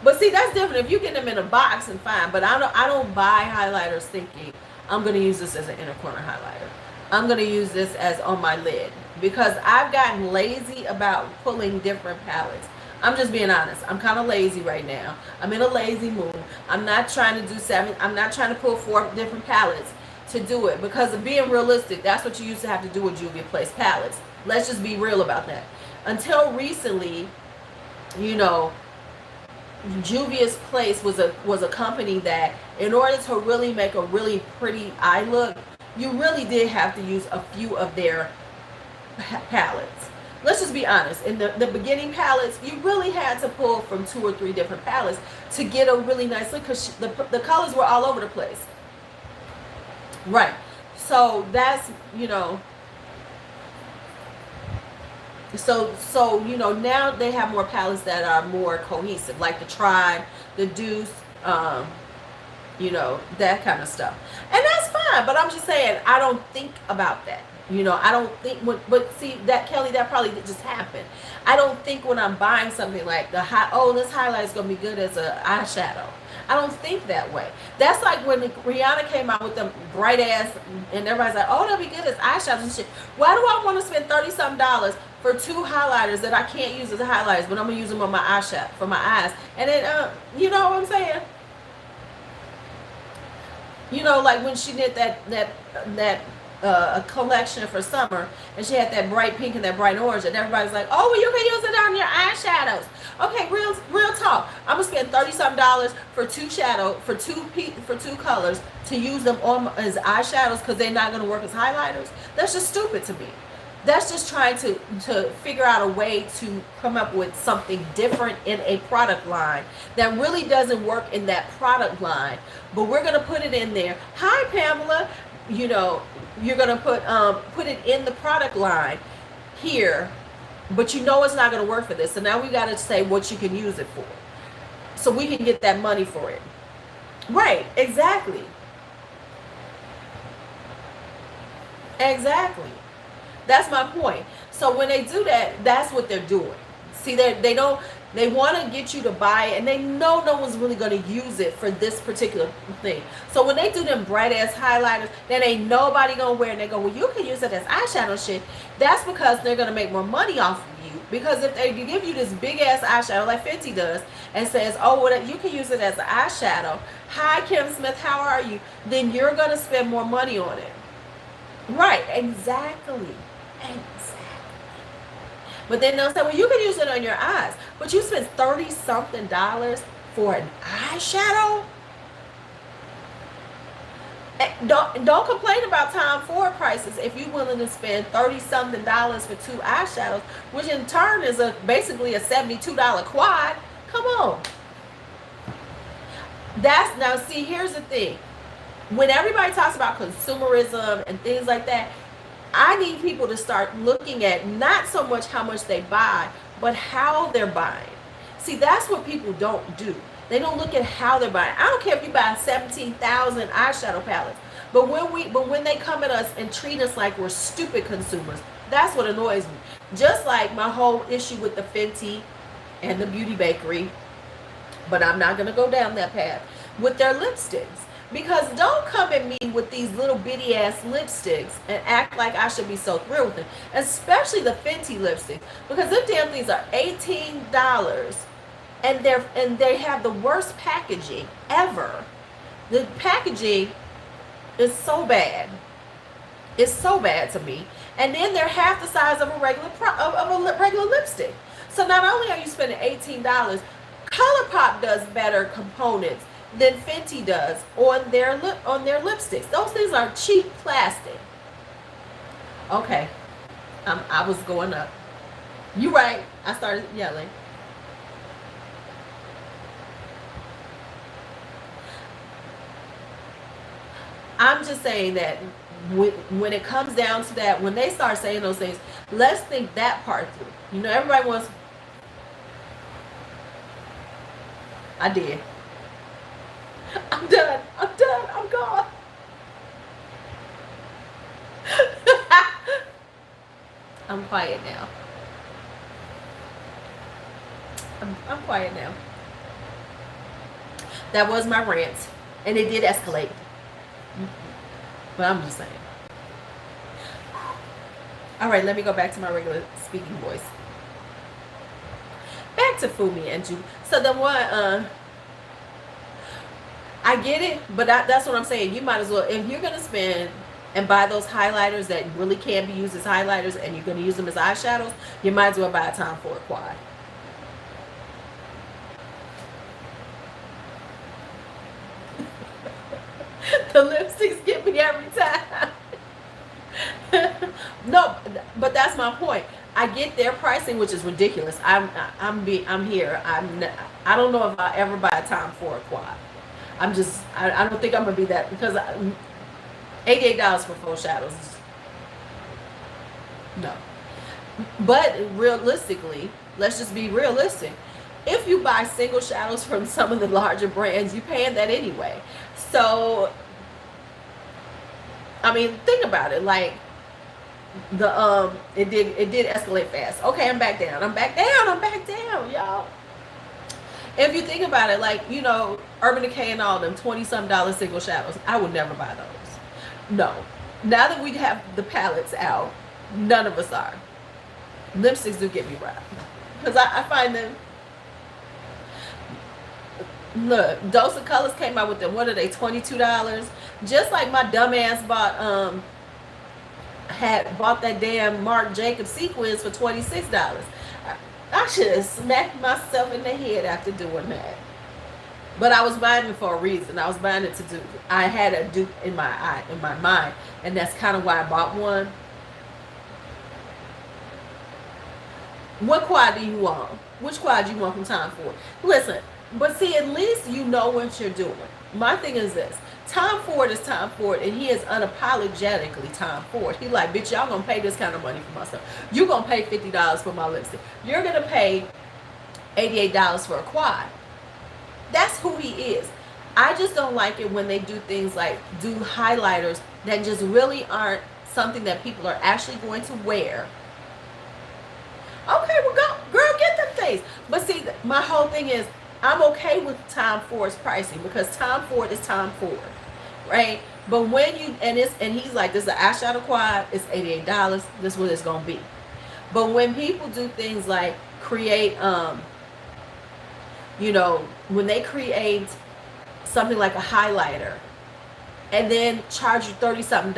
But see, that's different. If you get them in a box, and fine. But I don't buy highlighters thinking I'm gonna use this as an inner corner highlighter. I'm gonna use this as on my lid because I've gotten lazy about pulling different palettes. I'm just being honest. I'm kind of lazy right now. I'm in a lazy mood. I'm not trying to do I'm not trying to pull 4 different palettes to do it because of being realistic. That's what you used to have to do with Juvia's Place palettes. Let's just be real about that. Until recently, you know, Juvia's Place was a company that, in order to really make a really pretty eye look, you really did have to use a few of their palettes. Let's just be honest. In the beginning palettes, you really had to pull from 2 or 3 different palettes to get a really nice look because the colors were all over the place. Right. So that's, you know, so you know, now they have more palettes that are more cohesive, like the Tribe, the Deuce, you know, that kind of stuff. And that's fine, but I'm just saying, I don't think about that. You know, I don't think, but see, that, Kelly, that probably just happened. I don't think when I'm buying something like this highlight is going to be good as an eyeshadow. I don't think that way. That's like when Rihanna came out with them bright ass, and everybody's like, oh, that'll be good as eyeshadows and shit. Why do I want to spend $30-something for 2 highlighters that I can't use as highlighters, but I'm going to use them on my eyeshadow, for my eyes? And then, you know what I'm saying? You know, like when she did that a collection for summer, and she had that bright pink and that bright orange, and everybody's like, oh, well, you can use it on your eyeshadows. Okay, real talk. I'm gonna spend $30-something for 2 colors to use them on as eyeshadows because they're not gonna work as highlighters. That's just stupid to me. That's just trying to figure out a way to come up with something different in a product line that really doesn't work in that product line, but we're gonna put it in there. Hi, Pamela. You know, you're gonna put it in the product line here, but you know it's not gonna work for this. So now we gotta say what you can use it for, so we can get that money for it. Right? Exactly. Exactly. That's my point. So when they do that, that's what they're doing. See, they want to get you to buy it, and they know no one's really going to use it for this particular thing. So when they do them bright ass highlighters, then ain't nobody going to wear it, and they go, well, you can use it as eyeshadow shit. That's because they're going to make more money off of you. Because if they give you this big ass eyeshadow like Fenty does and says, oh, well, you can use it as an eyeshadow. Hi, Kim Smith, how are you? Then you're going to spend more money on it. Right, exactly. Exactly. But then they'll say, well, you can use it on your eyes. But you spent $30-something for an eyeshadow? Don't complain about Tom Ford prices if you're willing to spend $30-something for 2 eyeshadows, which in turn is basically a $72 quad. Come on. Now see, here's the thing. When everybody talks about consumerism and things like that, I need people to start looking at not so much how much they buy, but how they're buying. See, that's what people don't do. They don't look at how they're buying. I don't care if you buy 17,000 eyeshadow palettes, but when they come at us and treat us like we're stupid consumers, that's what annoys me. Just like my whole issue with the Fenty and the Beauty Bakery, but I'm not going to go down that path, with their lipsticks. Because don't come at me with these little bitty ass lipsticks and act like I should be so thrilled with them. Especially the Fenty lipsticks. Because them damn things are $18. And they have the worst packaging ever. The packaging is so bad. It's so bad to me. And then they're half the size of a regular lipstick. So not only are you spending $18, ColourPop does better components than Fenty does on their lipsticks. Those things are cheap plastic. Okay, I was going up. You right. I started yelling. I'm just saying that when it comes down to that, when they start saying those things, let's think that part through. You know, everybody wants. I did. I'm done. I'm gone. I'm quiet now. I'm quiet now. That was my rant, and it did escalate. But I'm just saying. All right, let me go back to my regular speaking voice. Back to Fumi and Ju. So the one, I get it, but that's what I'm saying. You might as well, if you're going to spend and buy those highlighters that really can be used as highlighters and you're going to use them as eyeshadows, you might as well buy a Tom Ford quad. The lipsticks get me every time. No, but that's my point. I get their pricing, which is ridiculous. I'm here. I don't know if I ever buy a Tom Ford quad. I don't think I'm gonna be that, because $88 for full shadows. No. But realistically, let's just be realistic. If you buy single shadows from some of the larger brands, you're paying that anyway. So, I mean, think about it. Like it did escalate fast. Okay, I'm back down, y'all. If you think about it, like, you know, Urban Decay and all them $20-some single shadows, I would never buy those. No. Now that we have the palettes out, none of us are. Lipsticks do get me right, because I find them. Look, Dose of Colors came out with them. What are they? $22. Just like my dumbass bought that damn Marc Jacobs sequins for $26. I should have smacked myself in the head after doing that. But I was buying it for a reason. I was buying it to do. I had a dupe in my mind, and that's kind of why I bought one. What quad do you want? Which quad do you want from Tom Ford? Listen, but see, at least you know what you're doing. My thing is this. Tom Ford is Tom Ford, and he is unapologetically Tom Ford. He like, bitch, y'all gonna pay this kind of money for my stuff. You're gonna pay $50 for my lipstick. You're gonna pay $88 for a quad. That's who he is. I just don't like it when they do things like do highlighters that just really aren't something that people are actually going to wear. Okay, well, go, girl, get them things. But see, my whole thing is, I'm okay with Tom Ford's pricing, because Tom Ford is Tom Ford, right? But when you, and he's like, this is an eyeshadow quad, it's $88, this is what it's gonna be. But when people do things like create, you know, when they create something like a highlighter and then charge you $30-something,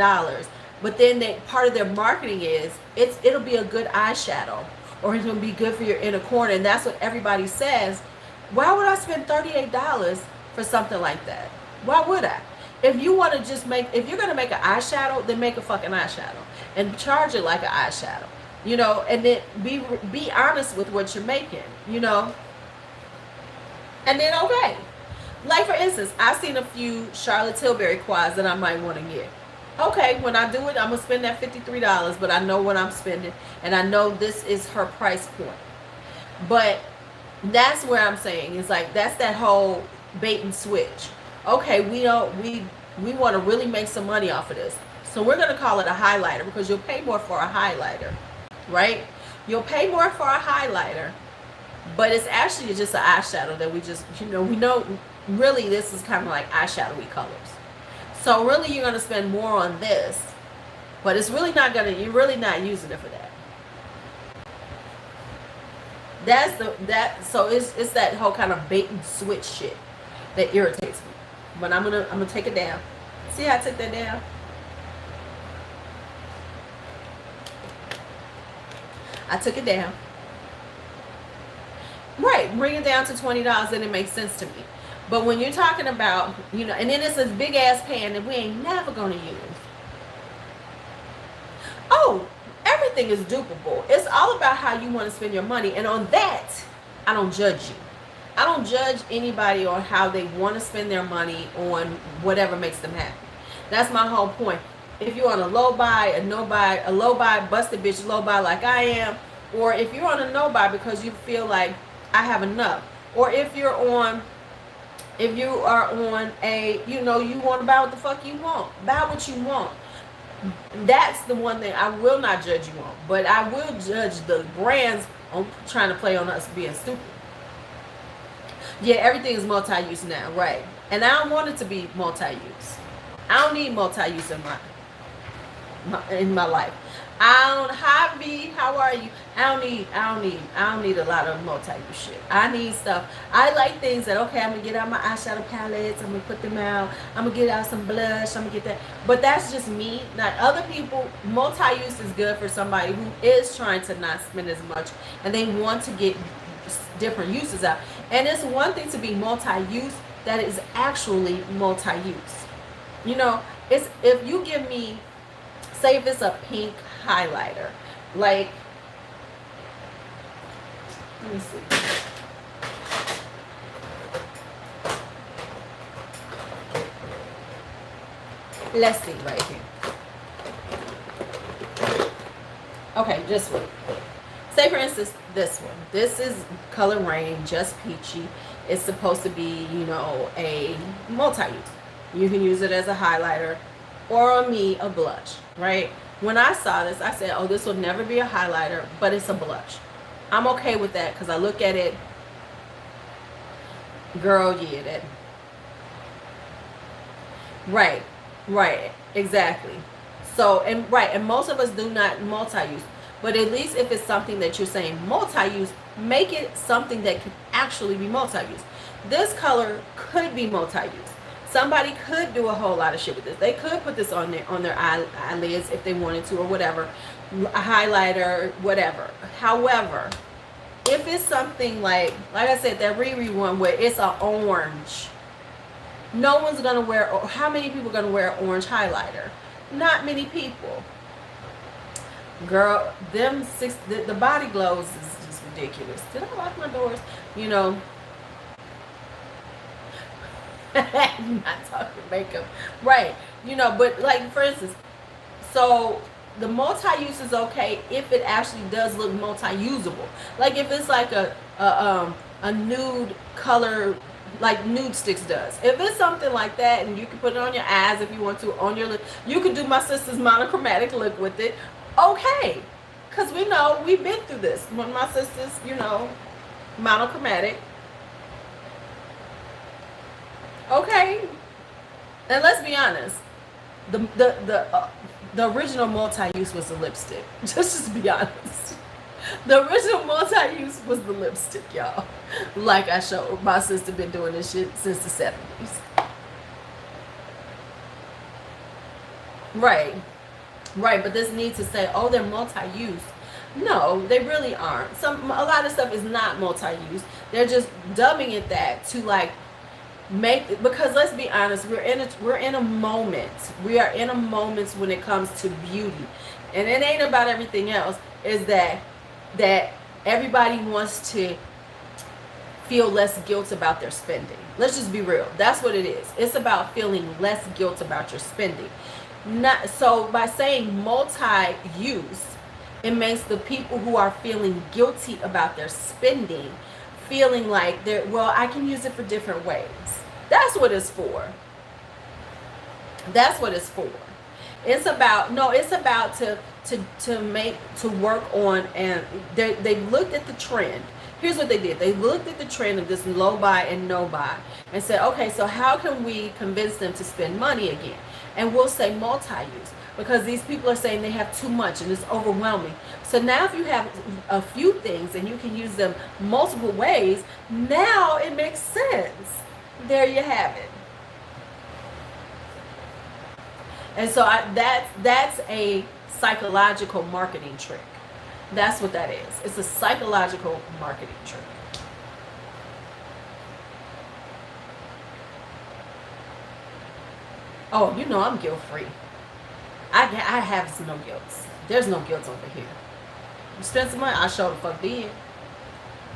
but then part of their marketing is it'll be a good eyeshadow. or it's going to be good for your inner corner, and that's what everybody says. Why would I spend $38 for something like that? Why would I? If you want to just make, if you're going to make an eyeshadow, then make a fucking eyeshadow and charge it like an eyeshadow, you know, and then be honest with what you're making, you know, and then okay. Like for instance, I've seen a few Charlotte Tilbury quads that I might want to get. Okay, when I do it, I'm going to spend that $53, but I know what I'm spending, and I know this is her price point. But that's where I'm saying, it's like, that's that whole bait and switch. Okay, we want to really make some money off of this. So we're going to call it a highlighter, because you'll pay more for a highlighter, right? You'll pay more for a highlighter, but it's actually just an eyeshadow that we just, you know, we know really this is kind of like eyeshadowy colors. So really you're going to spend more on this, but it's really not going to, you're really not using it for that. So it's that whole kind of bait and switch shit that irritates me. But I'm gonna take it down. See how I took that down? I took it down. Right, bring it down to $20, and it makes sense to me. But when you're talking about, you know, and then it's this big ass pan that we ain't never gonna use. Oh, everything is dupable. It's all about how you want to spend your money, and on that, I don't judge you. I don't judge anybody on how they want to spend their money on whatever makes them happy. That's my whole point. If you're on a low buy, a low buy, busted bitch low buy like I am, or if you're on a no buy because you feel like I have enough, or if you are on a, you know, you want to buy what the fuck you want, buy what you want. That's the one thing I will not judge you on, but I will judge the brands on trying to play on us being stupid. Yeah, everything is multi-use now, right? And I don't want it to be multi-use. I don't need multi-use in my life. Hi B, how are you? I don't need a lot of multi-use shit. I need stuff. I like things that, okay, I'm gonna get out my eyeshadow palettes, I'm gonna put them out, I'm gonna get out some blush, I'm gonna get that. But that's just me. Not other people. Multi-use is good for somebody who is trying to not spend as much and they want to get different uses out. And it's one thing to be multi-use that is actually multi-use. You know, it's, if you give me, say if it's a pink highlighter, like, let me see. Let's see right here. Okay, just wait. Say for instance, this one. This is Color Rain, just peachy. It's supposed to be, you know, a multi-use. You can use it as a highlighter, or on me, a blush, right? When I saw this, I said, oh, this will never be a highlighter, but it's a blush. I'm okay with that because I look at it, girl, yeah, that. Right, exactly. So, and most of us do not multi-use. But at least if it's something that you're saying multi-use, make it something that could actually be multi-use. This color could be multi-use. Somebody could do a whole lot of shit with this. They could put this on their eyelids if they wanted to, or whatever, a highlighter, whatever. However, if it's something like I said, that Riri one where it's an orange, no one's gonna wear. How many people are gonna wear an orange highlighter? Not many people. Girl, the body glows is just ridiculous. Did I lock my doors? You know. I'm not talking makeup, right? You know, but like for instance, so the multi-use is okay if it actually does look multi-usable. Like if it's like a nude color, like Nude Sticks does. If it's something like that, and you can put it on your eyes if you want to, on your lip. You could do my sister's monochromatic look with it. Okay, because we know we've been through this. When my sister's, you know, monochromatic. Okay, and let's be honest, the original multi-use was the lipstick. Just be honest. The original multi-use was the lipstick, y'all. Like I showed, my sister been doing this shit since the 70s. Right, but this need to say, oh, they're multi-use. No, they really aren't. A lot of stuff is not multi-use. They're just dumbing it that to like make, because let's be honest, we're in a moment. We are in a moment when it comes to beauty, and it ain't about everything else. Is that everybody wants to feel less guilt about their spending. Let's just be real. That's what it is. It's about feeling less guilt about your spending. Not so by saying multi-use, it makes the people who are feeling guilty about their spending feeling like they're, well, I can use it for different ways. That's what it's for. That's what it's for. It's about, no, it's about to work on, and they looked at the trend. Here's what they did. They looked at the trend of this low buy and no buy and said, okay, so how can we convince them to spend money again? And we'll say multi-use, because these people are saying they have too much and it's overwhelming. So now if you have a few things and you can use them multiple ways, now it makes sense. There you have it. And so that's a psychological marketing trick. That's what that is. It's a psychological marketing trick. Oh, you know I'm guilt-free. I have no guilt. There's no guilt over here. You spend some money, I sure the fuck did.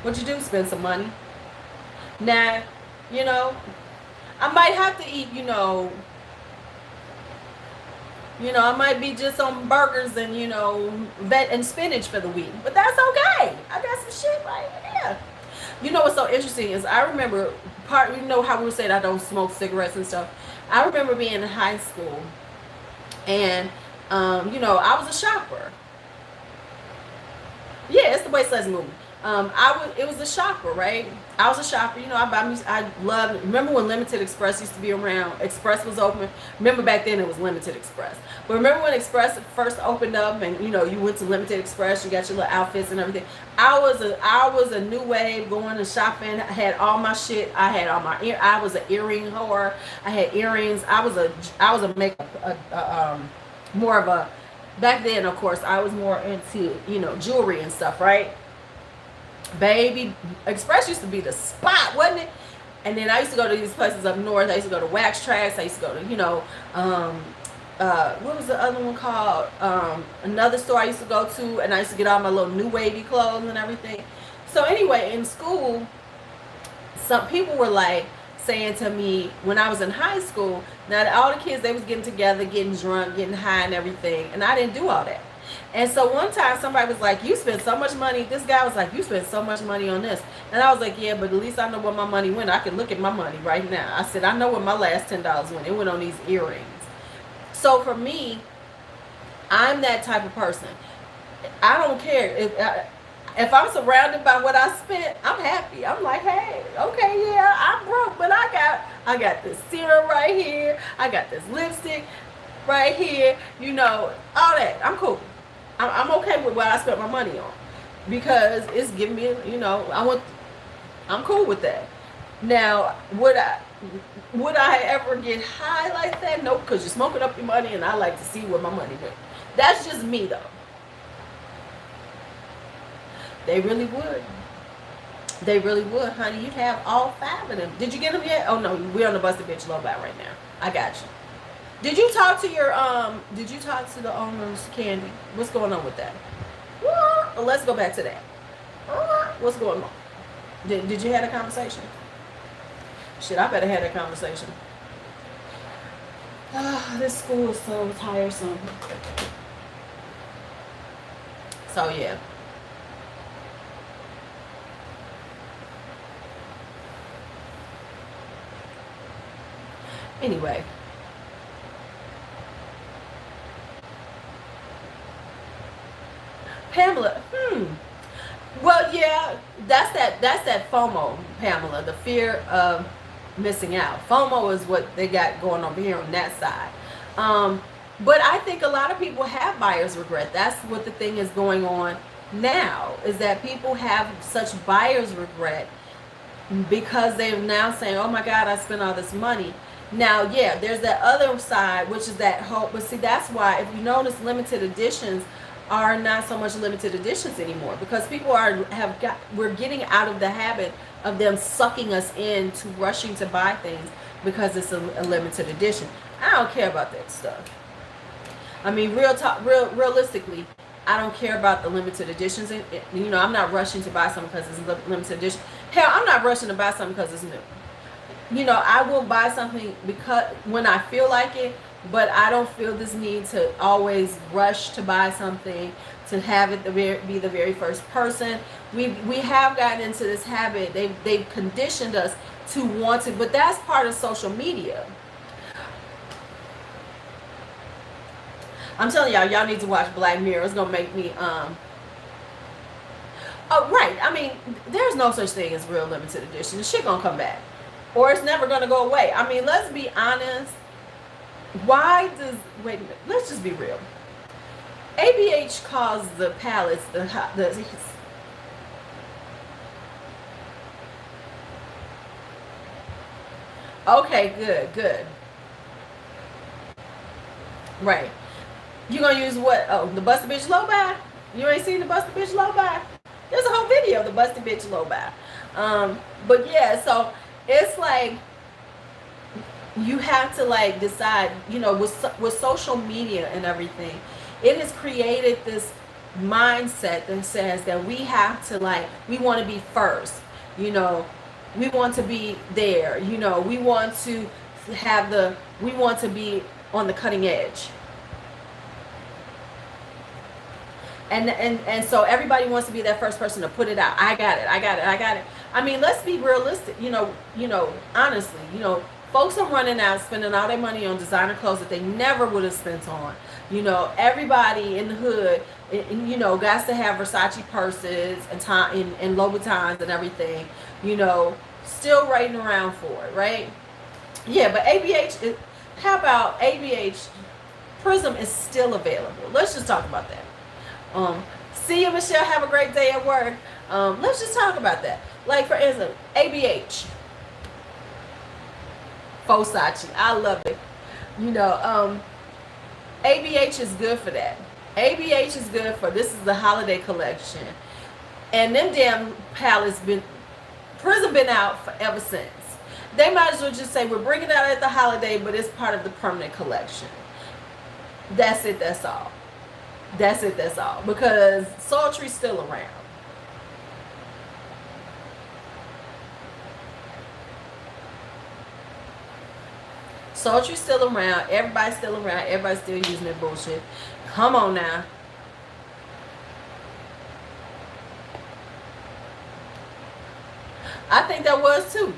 What you do? Spend some money. Now, you know, I might have to eat, I might be just on burgers and, and spinach for the week. But that's okay. I got some shit right here. You know what's so interesting is I remember how we were saying I don't smoke cigarettes and stuff. I remember being in high school and, I was a shopper. Yeah, it's the way Sleds movie. It was a shopper, right? I was a shopper. I loved. Remember when Limited Express used to be around? Express was open. Remember back then it was Limited Express. But remember when Express first opened up, and you went to Limited Express, you got your little outfits and everything. I was a new wave going to shopping. I had all my shit. I had all my I was an earring whore. I had earrings. I was a makeup more of a. Back then, of course, I was more into jewelry and stuff, right? Baby, Express used to be the spot, wasn't it? And then I used to go to these places up north. I used to go to Wax Tracks. I used to go to, what was the other one called? Another store I used to go to, and I used to get all my little new wavy clothes and everything. So anyway, in school, some people were like saying to me when I was in high school, now that all the kids, they was getting together, getting drunk, getting high and everything, and I didn't do all that. And so one time somebody was like, you spent so much money. This guy was like, you spent so much money on this. And I was like, yeah, but at least I know where my money went. I can look at my money right now. I said, I know where my last $10 went. It went on these earrings. So for me, I'm that type of person. I don't care. If I'm surrounded by what I spent, I'm happy. I'm like, hey, okay, yeah, I'm broke, but I got this serum right here. I got this lipstick right here. All that. I'm cool. I'm okay with what I spent my money on, because it's giving me, I'm cool with that. Now, would I ever get high like that? Nope, because you're smoking up your money, and I like to see where my money went. That's just me, though. They really would. They really would, honey. You'd have all 5 of them. Did you get them yet? Oh, no, we're on the Busted Bitch Low Buy right now. I got you. Did you talk to the owner's Candy? What's going on with that? Well, let's go back to that. What's going on? Did you have a conversation? Shit, I better have that conversation. This school is so tiresome. So, yeah. Anyway. Pamela, well, yeah, that's that FOMO, Pamela, the fear of missing out. FOMO is what they got going over here on that side. But I think a lot of people have buyer's regret. That's what the thing is going on now, is that people have such buyer's regret because they're now saying, oh my God, I spent all this money. Now, yeah, there's that other side, which is that hope. But see, that's why, if you notice, limited editions are not so much limited editions anymore, because people we're getting out of the habit of them sucking us into rushing to buy things because it's a limited edition. I don't care about that stuff. I mean, realistically, I don't care about the limited editions. And I'm not rushing to buy something because it's a limited edition. Hell, I'm not rushing to buy something because it's new. I will buy something because when I feel like it, but I don't feel this need to always rush to buy something, to have it be the very first person. We have gotten into this habit. They've conditioned us to want to, but that's part of social media. I'm telling y'all need to watch Black Mirror. It's gonna make me oh right. I mean, there's no such thing as real limited edition. The shit gonna come back, or it's never gonna go away. I mean, let's be honest. Wait a minute, let's just be real. ABH calls the palettes the okay, good. Right. You gonna use what? Oh, the Busted Bitch Low Buy? You ain't seen the Busted Bitch Low Buy? There's a whole video of the Busted Bitch Low Buy. But yeah, so it's like you have to like decide, with social media and everything, it has created this mindset that says that we have to we want to be first, we want to be there, we want to we want to be on the cutting edge. And so everybody wants to be that first person to put it out. I got it. I mean, let's be realistic, honestly, folks are running out, spending all their money on designer clothes that they never would have spent on. Everybody in the hood, got to have Versace purses and Louboutins and everything, still writing around for it, right? Yeah, but ABH, how about ABH? Prism is still available. Let's just talk about that. See you, Michelle. Have a great day at work. Let's just talk about that. Like, for instance, ABH. Versace. I love it. ABH is good for that. ABH is good for, this is the holiday collection. And them damn palettes Prism been out forever since. They might as well just say, we're bringing it out at the holiday, but it's part of the permanent collection. That's it, that's all. That's it, that's all. Because Sultry's still around. Sultry's still around. Everybody's still around. Everybody's still using that bullshit. Come on now. I think that was too.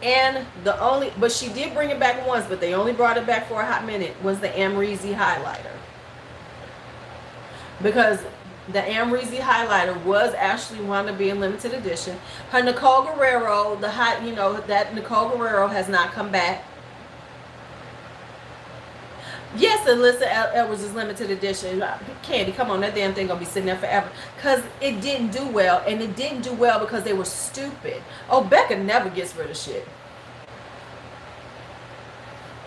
And but she did bring it back once, but they only brought it back for a hot minute, was the Amrezy highlighter. Because the Amrezy highlighter was actually wanted to be in limited edition. Her Nicole Guerrero, that Nicole Guerrero has not come back. Yes, Alyssa Edwards is limited edition. Candy, come on, that damn thing gonna be sitting there forever. Because it didn't do well, and it didn't do well because they were stupid. Oh, Becca never gets rid of shit.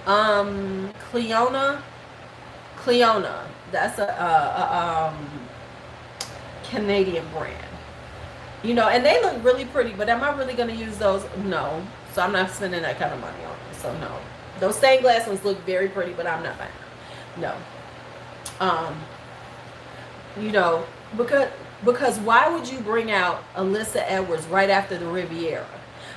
Cleona, that's a Canadian brand. And they look really pretty, but am I really gonna use those? No. So I'm not spending that kind of money on them. So no. Those stained glass ones look very pretty, but I'm not buying them. No. Because why would you bring out Alyssa Edwards right after the Riviera?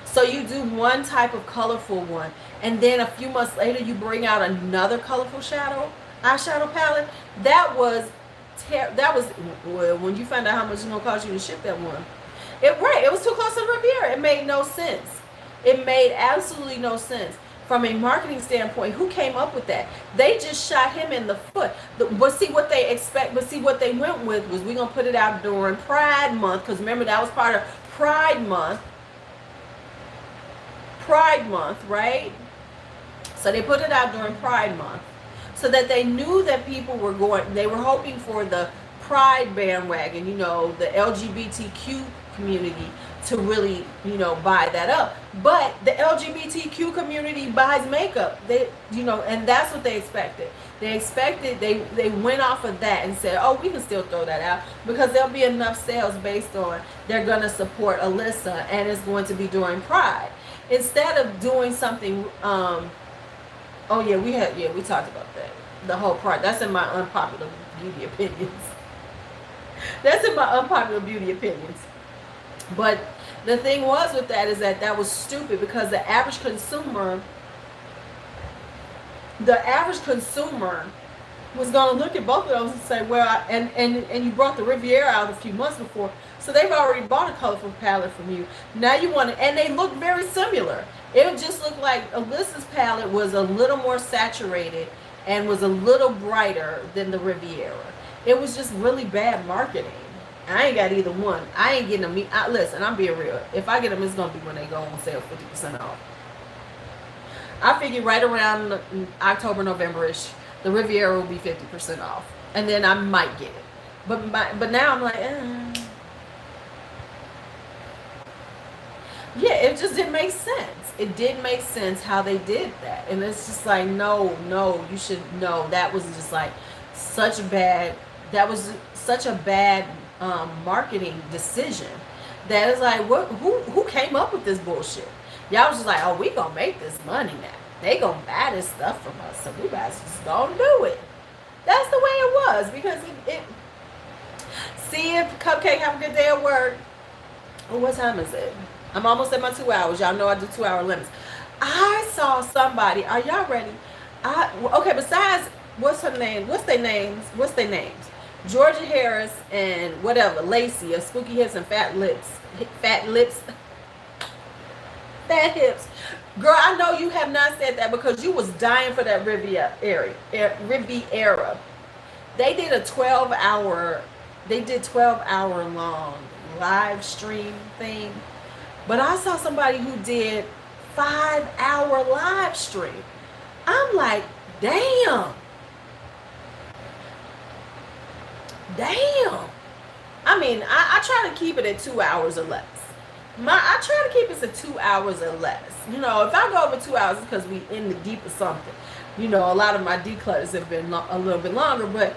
So you do one type of colorful one, and then a few months later you bring out another colorful eyeshadow palette. That was when you find out how much it's gonna cost you to ship that one. It was too close to the Riviera. It made no sense. It made absolutely no sense. From a marketing standpoint, who came up with that? They just shot him in the foot. But see what they went with was, we're going to put it out during Pride Month. Because remember, that was part of Pride Month. Right? So they put it out during Pride Month. So that they knew that people were they were hoping for the Pride bandwagon, the LGBTQ community to really, you know, buy that up. But the LGBTQ community buys makeup. They, you know, and that's what they expected. They went off of that and said, oh, we can still throw that out because there'll be enough sales based on they're going to support Alyssa and it's going to be during Pride. Instead of doing something, oh yeah, we talked about that. The whole Pride. That's in my unpopular beauty opinions. That's in my unpopular beauty opinions. But the thing was with that is that was stupid because the average consumer was going to look at both of those and say, well, and you brought the Riviera out a few months before, so they've already bought a colorful palette from you. Now you want to, and they look very similar. It just looked like Alyssa's palette was a little more saturated and was a little brighter than the Riviera. It was just really bad marketing. I ain't got either one. I ain't getting them. Listen, I'm being real. If I get them, it's going to be when they go on sale 50% off. I figure right around October, November-ish, the Riviera will be 50% off. And then I might get it. But now I'm like, yeah, it just didn't make sense. It didn't make sense how they did that. And it's just like, no, you should know. That was just like such a bad marketing decision. That is like, who came up with this bullshit? Y'all was just like, oh, we gonna make this money now. They gonna buy this stuff from us, so we guys just gonna do it. That's the way it was, because it see if Cupcake, have a good day at work. Oh, what time is it? I'm almost at my 2 hours. Y'all know I do 2 hour limits. I saw somebody. Are y'all ready? Okay, besides, what's her name? What's their names? Georgia Harris and whatever, Lacey of Spooky Hips and Fat Hips. Girl, I know you have not said that because you was dying for that Riviera. They did 12 hour long live stream thing. But I saw somebody who did 5-hour live stream. I'm like, damn. I mean, I try to keep it at 2 hours or less. I try to keep it at 2 hours or less. You know, if I go over 2 hours, it's because we in the deep of something. You know, a lot of my declutters have been a little bit longer, but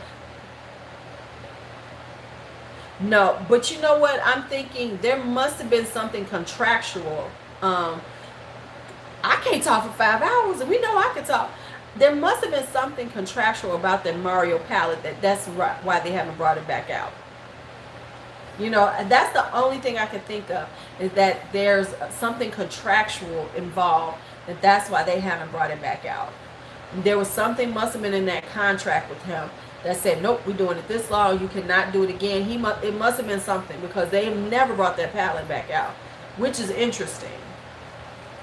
no. But you know what? I'm thinking there must have been something contractual. I can't talk for 5 hours, and we know I can talk. There must have been something contractual about that Mario palette that's why they haven't brought it back out. You know, that's the only thing I can think of, is that there's something contractual involved, that's why they haven't brought it back out. There was something must have been in that contract with him that said, nope, we're doing it this long, you cannot do it again. It must have been something, because they never brought that palette back out, which is interesting.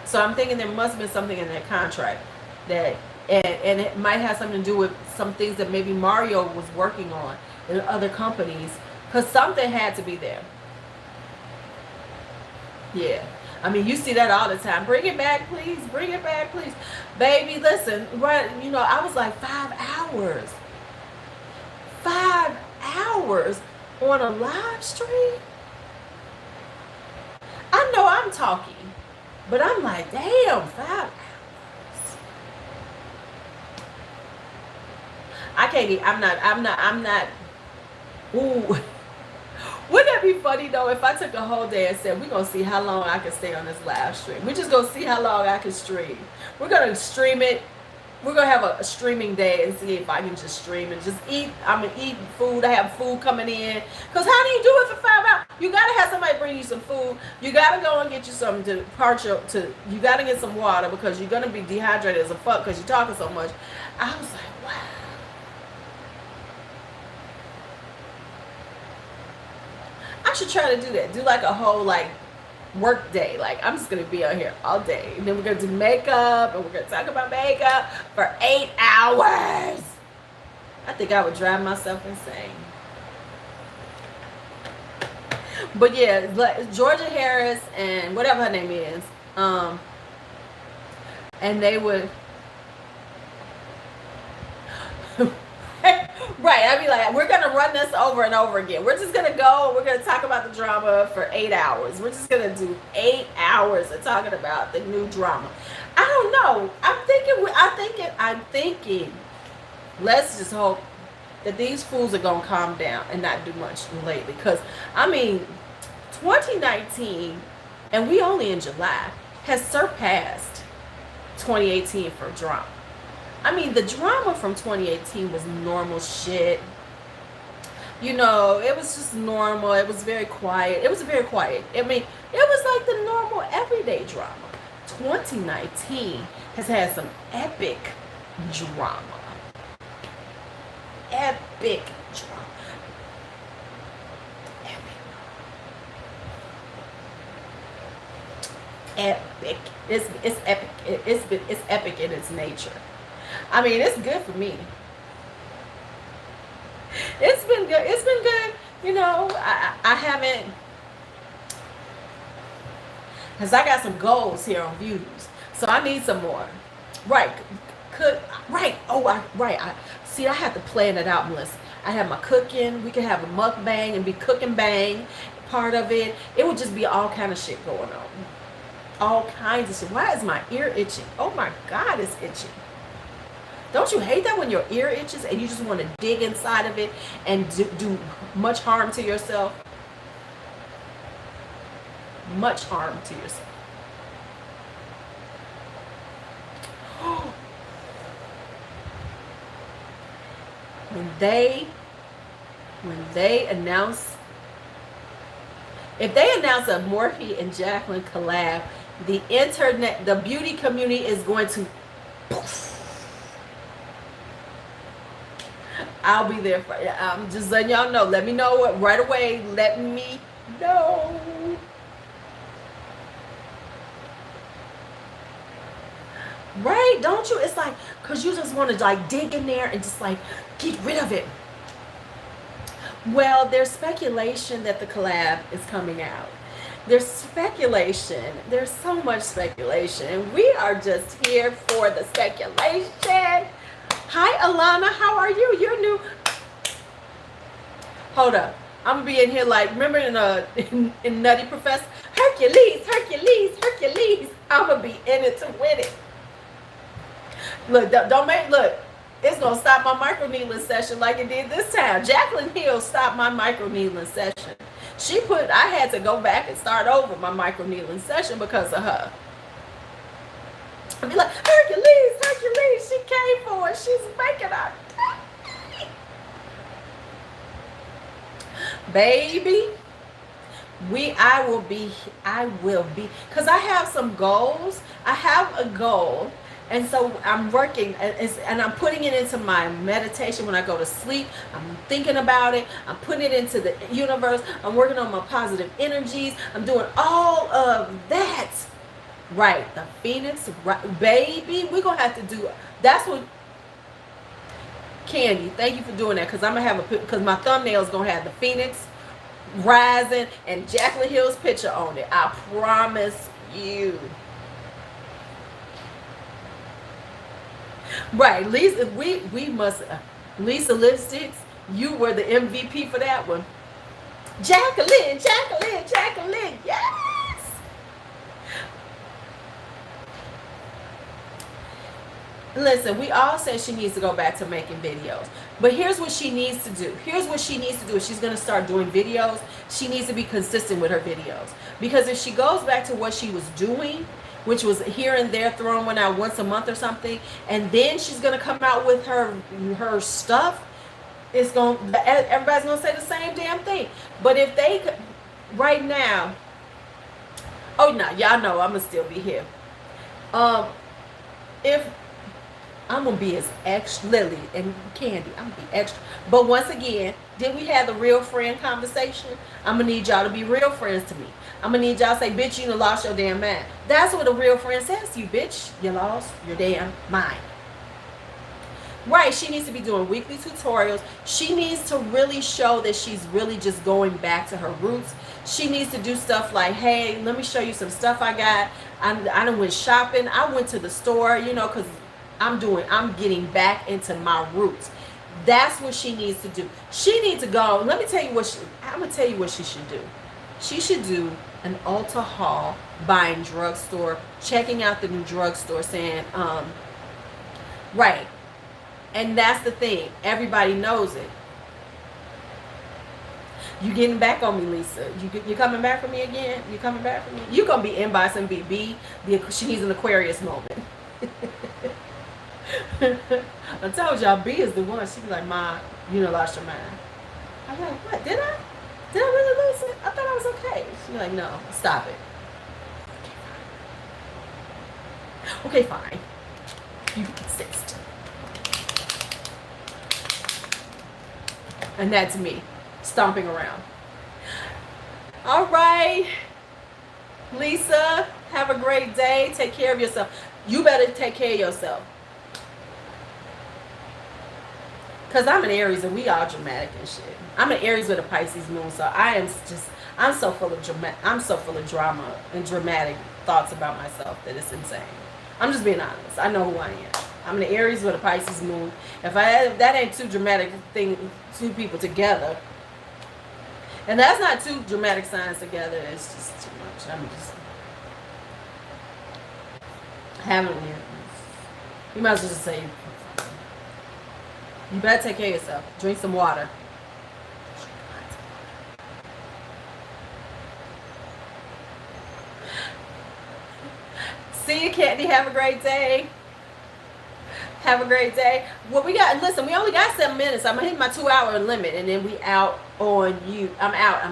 So I'm thinking there must have been something in that contract that, and it might have something to do with some things that maybe Mario was working on in other companies, because something had to be there. Yeah. I mean, you see that all the time. Bring it back, please. Bring it back, please. Baby, listen. Right, you know, I was like 5 hours. 5 hours on a live stream? I know I'm talking, but I'm like, damn, 5 hours. I can't, I'm not, ooh. Wouldn't that be funny though if I took a whole day and said, we're going to see how long I can stay on this live stream. We're just going to see how long I can stream. We're going to stream it. We're going to have a streaming day and see if I can just stream and just eat. I'm going to eat food. I have food coming in. Because how do you do it for 5 hours? You got to have somebody bring you some food. You got to go and get you something to you got to get some water, because you're going to be dehydrated as a fuck because you're talking so much. I was like, wow. I should try to do that. Do like a whole like work day. Like, I'm just gonna be on here all day, and then we're gonna do makeup, and we're gonna talk about makeup for 8 hours. I think I would drive myself insane. But yeah, like Georgia Harris and whatever her name is, and they would. Right, I'd be like, we're gonna run this over and over again. We're just going to go and we're going to talk about the drama for 8 hours. We're just going to do 8 hours of talking about the new drama. I don't know. I'm thinking, let's just hope that these fools are going to calm down and not do much lately. Because, I mean, 2019, and we only in July, has surpassed 2018 for drama. I mean, the drama from 2018 was normal shit. You know, it was just normal. It was very quiet. It was very quiet. I mean, it was like the normal everyday drama. 2019 has had some epic drama. Epic drama. Epic. It's epic. It's epic in its nature. I mean, it's good for me. It's been good. It's been good. You know, I haven't, because I got some goals here on views, so I need some more. Right. Right. Oh, right. See, I have to plan it out, Melissa. I have my cooking. We can have a mukbang and be cooking bang part of it. It would just be all kind of shit going on. All kinds of shit. Why is my ear itching? Oh my God, it's itching. Don't you hate that when your ear itches and you just want to dig inside of it and do much harm to yourself? Much harm to yourself. When they announce, if they announce a Morphe and Jacqueline collab, the internet, the beauty community is going to poof. I'll be there for you. I'm just letting y'all know. Let me know what right away. Let me know. Right? Don't you? It's like, because you just want to like dig in there and just like get rid of it. Well, there's speculation that the collab is coming out. There's speculation. There's so much speculation. And we are just here for the speculation. Hi, Alana. How are you? You're new. Hold up. I'm going to be in here like, remember in Nutty Professor? Hercules, Hercules, Hercules. I'm going to be in it to win it. Look, don't make, look. It's going to stop my micro needling session like it did this time. Jacqueline Hill stopped my micro needling session. I had to go back and start over my micro needling session because of her. I'd be like, Hercules, Hercules, she came for it. She's making our baby. I will be, because I have some goals. I have a goal. And so I'm working and I'm putting it into my meditation when I go to sleep. I'm thinking about it. I'm putting it into the universe. I'm working on my positive energies. I'm doing all of that. Right. The Phoenix, right, baby. We're going to have to do, that's what, Candy, thank you for doing that. Because I'm going to have because my thumbnail is going to have the Phoenix rising and Jacqueline Hill's picture on it. I promise you. Right, Lisa, we must, Lisa Lipsticks, you were the MVP for that one. Jacqueline, Jacqueline, Jacqueline, yes! Listen, we all said she needs to go back to making videos. But here's what she needs to do. Here's what she needs to do. If she's going to start doing videos, she needs to be consistent with her videos. Because if she goes back to what she was doing, which was here and there thrown one out once a month or something, and then she's going to come out with her stuff, everybody's going to say the same damn thing. But if they, right now, oh no, y'all know I'm going to still be here. If I'm going to be as extra, Lily and Candy, I'm going to be extra. But once again, did we have the real friend conversation? I'm going to need y'all to be real friends to me. I'm going to need y'all to say, bitch, you done lost your damn mind. That's what a real friend says to you, bitch. You lost your damn mind. Right, she needs to be doing weekly tutorials. She needs to really show that she's really just going back to her roots. She needs to do stuff like, hey, let me show you some stuff I got. I done went shopping. I went to the store, you know, because I'm getting back into my roots. That's what she needs to do. She needs to go. Let me tell you what I'm gonna tell you what she should do. She should do an Ulta haul, buying drugstore, checking out the new drugstore, saying, right. And that's the thing. Everybody knows it. You getting back on me, Lisa? You coming back for me again? You coming back for me? You gonna be inboxing BB? She needs an Aquarius moment. I told y'all, B is the one. She be like, "Ma, you done lost your mind." I'm like, "What? Did I? Did I really lose it? I thought I was okay." She's like, "No, stop it." Okay, fine. You insist. And that's me, stomping around. All right, Lisa, have a great day. Take care of yourself. You better take care of yourself. Because I'm an Aries and we all dramatic and shit. I'm an Aries with a Pisces moon, so I'm so full of drama and dramatic thoughts about myself that it's insane. I'm just being honest. I know who I am. I'm an Aries with a Pisces moon. If that ain't too dramatic thing, two people together, and that's not two dramatic signs together, it's just too much. I'm just having it. You might as well just say, you better take care of yourself. Drink some water. See you, Candy. Have a great day. Have a great day. Well, we only got 7 minutes. I'm going to hit my 2-hour limit, and then we out on you. I'm out.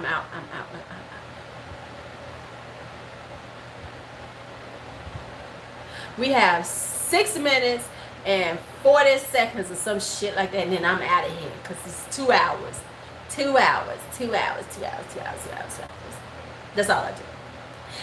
We have 6 minutes and 40 seconds or some shit like that, and then I'm out of here because it's 2 hours. 2 hours. That's all I do.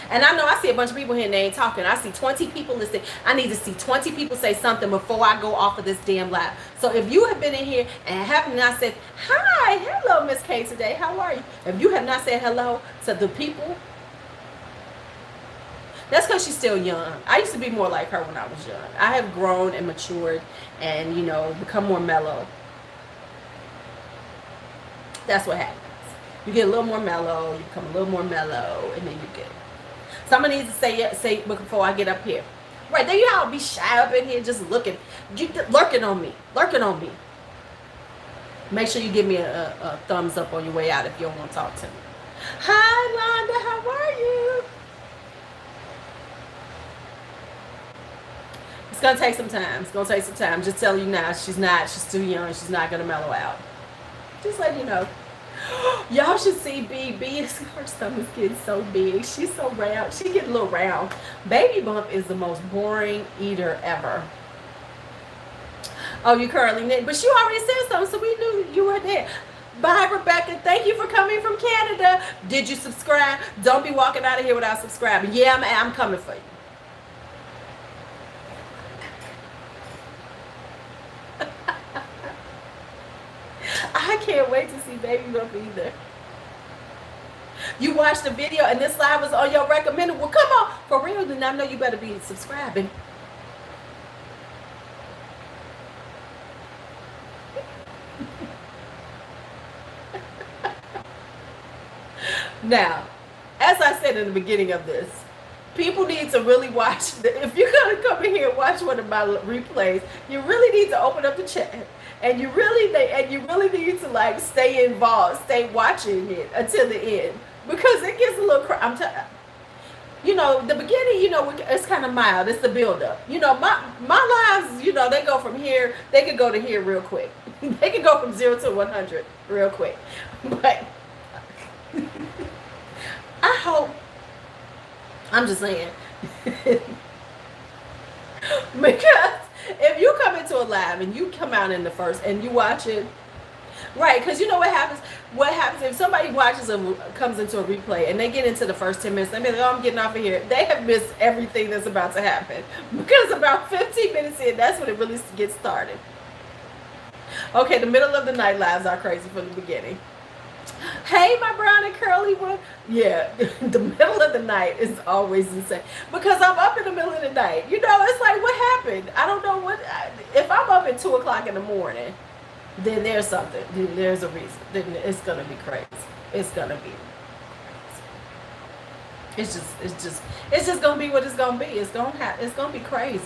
And I know I see a bunch of people here and they ain't talking. I see 20 people listening. I need to see 20 people say something before I go off of this damn live. So if you have been in here and have not said, "Hi, hello, Miss K today, how are you?" If you have not said hello to the people, that's because she's still young. I used to be more like her when I was young. I have grown and matured and, become more mellow. That's what happens. You get a little more mellow, you become a little more mellow, and then you get it. Somebody needs to say before I get up here. Right, there you all be shy up in here just looking. Lurking on me. Make sure you give me a thumbs up on your way out if you don't want to talk to me. Hi, Londa, how are you? It's going to take some time. Just tell you now, she's too young. She's not going to mellow out. Just let you know. Y'all should see B. Her stomach's getting so big. She's so round. She get a little round. Baby Bump is the most boring eater ever. Oh, you currently knit. But you already said something, so we knew you were there. Bye, Rebecca. Thank you for coming from Canada. Did you subscribe? Don't be walking out of here without subscribing. Yeah, I'm coming for you. I can't wait to see Baby Bump either. You watched the video and this live was on your recommended. Well, come on. For real, then I know you better be subscribing. Now, as I said in the beginning of this, people need to really watch. If you're going to come in here and watch one of my replays, you really need to open up the chat. And you really need to like stay involved, stay watching it until the end, because it gets a little. The beginning, it's kind of mild. It's the build up. My lives, they go from here. They could go to here real quick. They could go from 0 to 100 real quick. But I hope. I'm just saying. Because if you come into a live and you come out in the first and you watch it, right? Because you know what happens? What happens if somebody comes into a replay and they get into the first 10 minutes, they be like, "Oh, I'm getting off of here." They have missed everything that's about to happen, because about 15 minutes in, that's when it really gets started. Okay, the middle of the night lives are crazy from the beginning. Hey, my brown and curly one. Yeah, the middle of the night is always insane, because I'm up in the middle of the night. It's like, what happened? I don't know if I'm up at 2 o'clock in the morning. then there's something. Then there's a reason. Then it's gonna be crazy. It's gonna be. It's just gonna be what it's gonna be. It's gonna be crazy,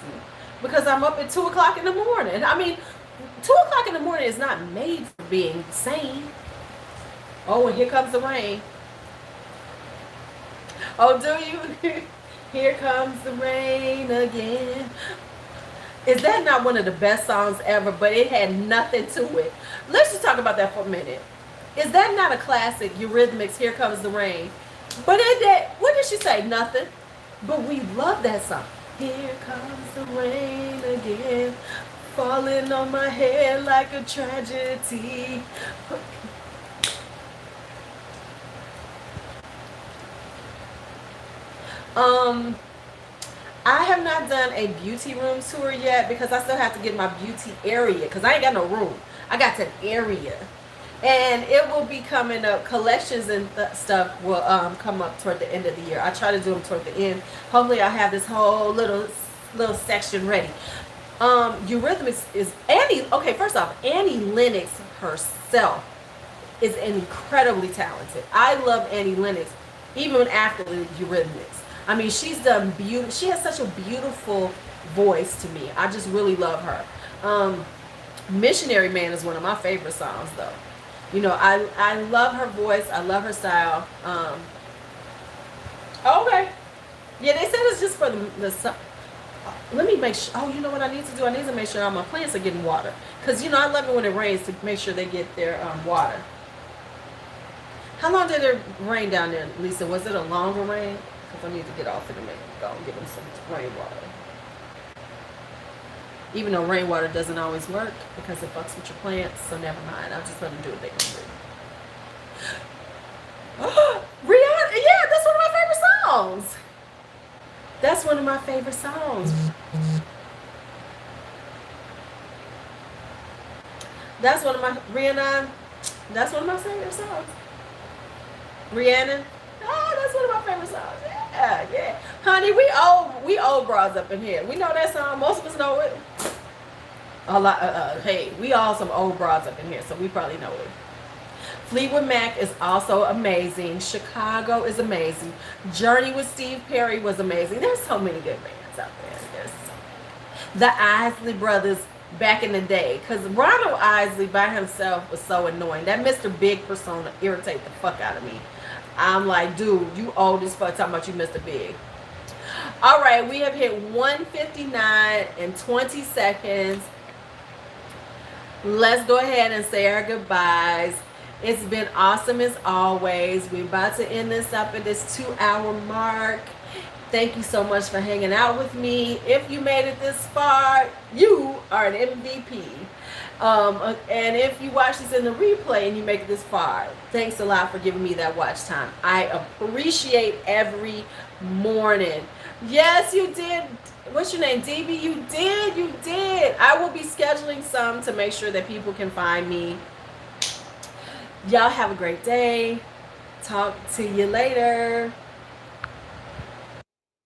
because I'm up at 2 o'clock in the morning. I mean, 2 o'clock in the morning is not made for being sane. Oh, and here comes the rain. Oh, do you? Here comes the rain again. Is that not one of the best songs ever? But it had nothing to it. Let's just talk about that for a minute. Is that not a classic? Eurythmics, Here Comes the Rain. But what did she say? Nothing. But we love that song. Here comes the rain again, falling on my head like a tragedy. I have not done a beauty room tour yet, because I still have to get my beauty area, because I ain't got no room. I got an area. And it will be coming up. Collections and stuff will come up toward the end of the year. I try to do them toward the end. Hopefully I'll have this whole little section ready. Eurythmics is Annie. Okay, first off, Annie Lennox herself is incredibly talented. I love Annie Lennox even after the Eurythmics. I mean, she's done beautiful. She has such a beautiful voice to me. I just really love her. Missionary Man is one of my favorite songs, though. You know, I love her voice. I love her style. Okay. Yeah, they said it's just for the let me make sure. Oh, you know what I need to do? I need to make sure all my plants are getting water. Because, you know, I love it when it rains, to make sure they get their water. How long did it rain down there, Lisa? Was it a longer rain? Because I need to get off in a minute. Go and give them some rainwater. Even though rainwater doesn't always work, because it fucks with your plants, so never mind. I'll just let them do what they can do. Rihanna, yeah, that's one of my favorite songs. That's one of my favorite songs. That's one of my Rihanna. That's one of my favorite songs. Rihanna. Oh, that's one of my favorite songs. Yeah, yeah. Honey, we old bras up in here. We know that song. Most of us know it. A lot. Hey, we all some old bras up in here, so we probably know it. Fleetwood Mac is also amazing. Chicago is amazing. Journey with Steve Perry was amazing. There's so many good bands out there. There's so many. The Isley Brothers back in the day, because Ronald Isley by himself was so annoying. That Mr. Big persona irritated the fuck out of me. I'm like, dude, you old as fuck talking about you Mr. Big. All right, we have hit 1:59 and 20 seconds. Let's go ahead and say our goodbyes. It's been awesome as always. We're about to end this up at this 2-hour mark. Thank you so much for hanging out with me. If you made it this far, you are an MVP. And if you watch this in the replay and you make it this far, thanks a lot for giving me that watch time. I appreciate every morning. Yes, you did. What's your name? DB, you did. I will be scheduling some to make sure that people can find me. Y'all have a great day. Talk to you later.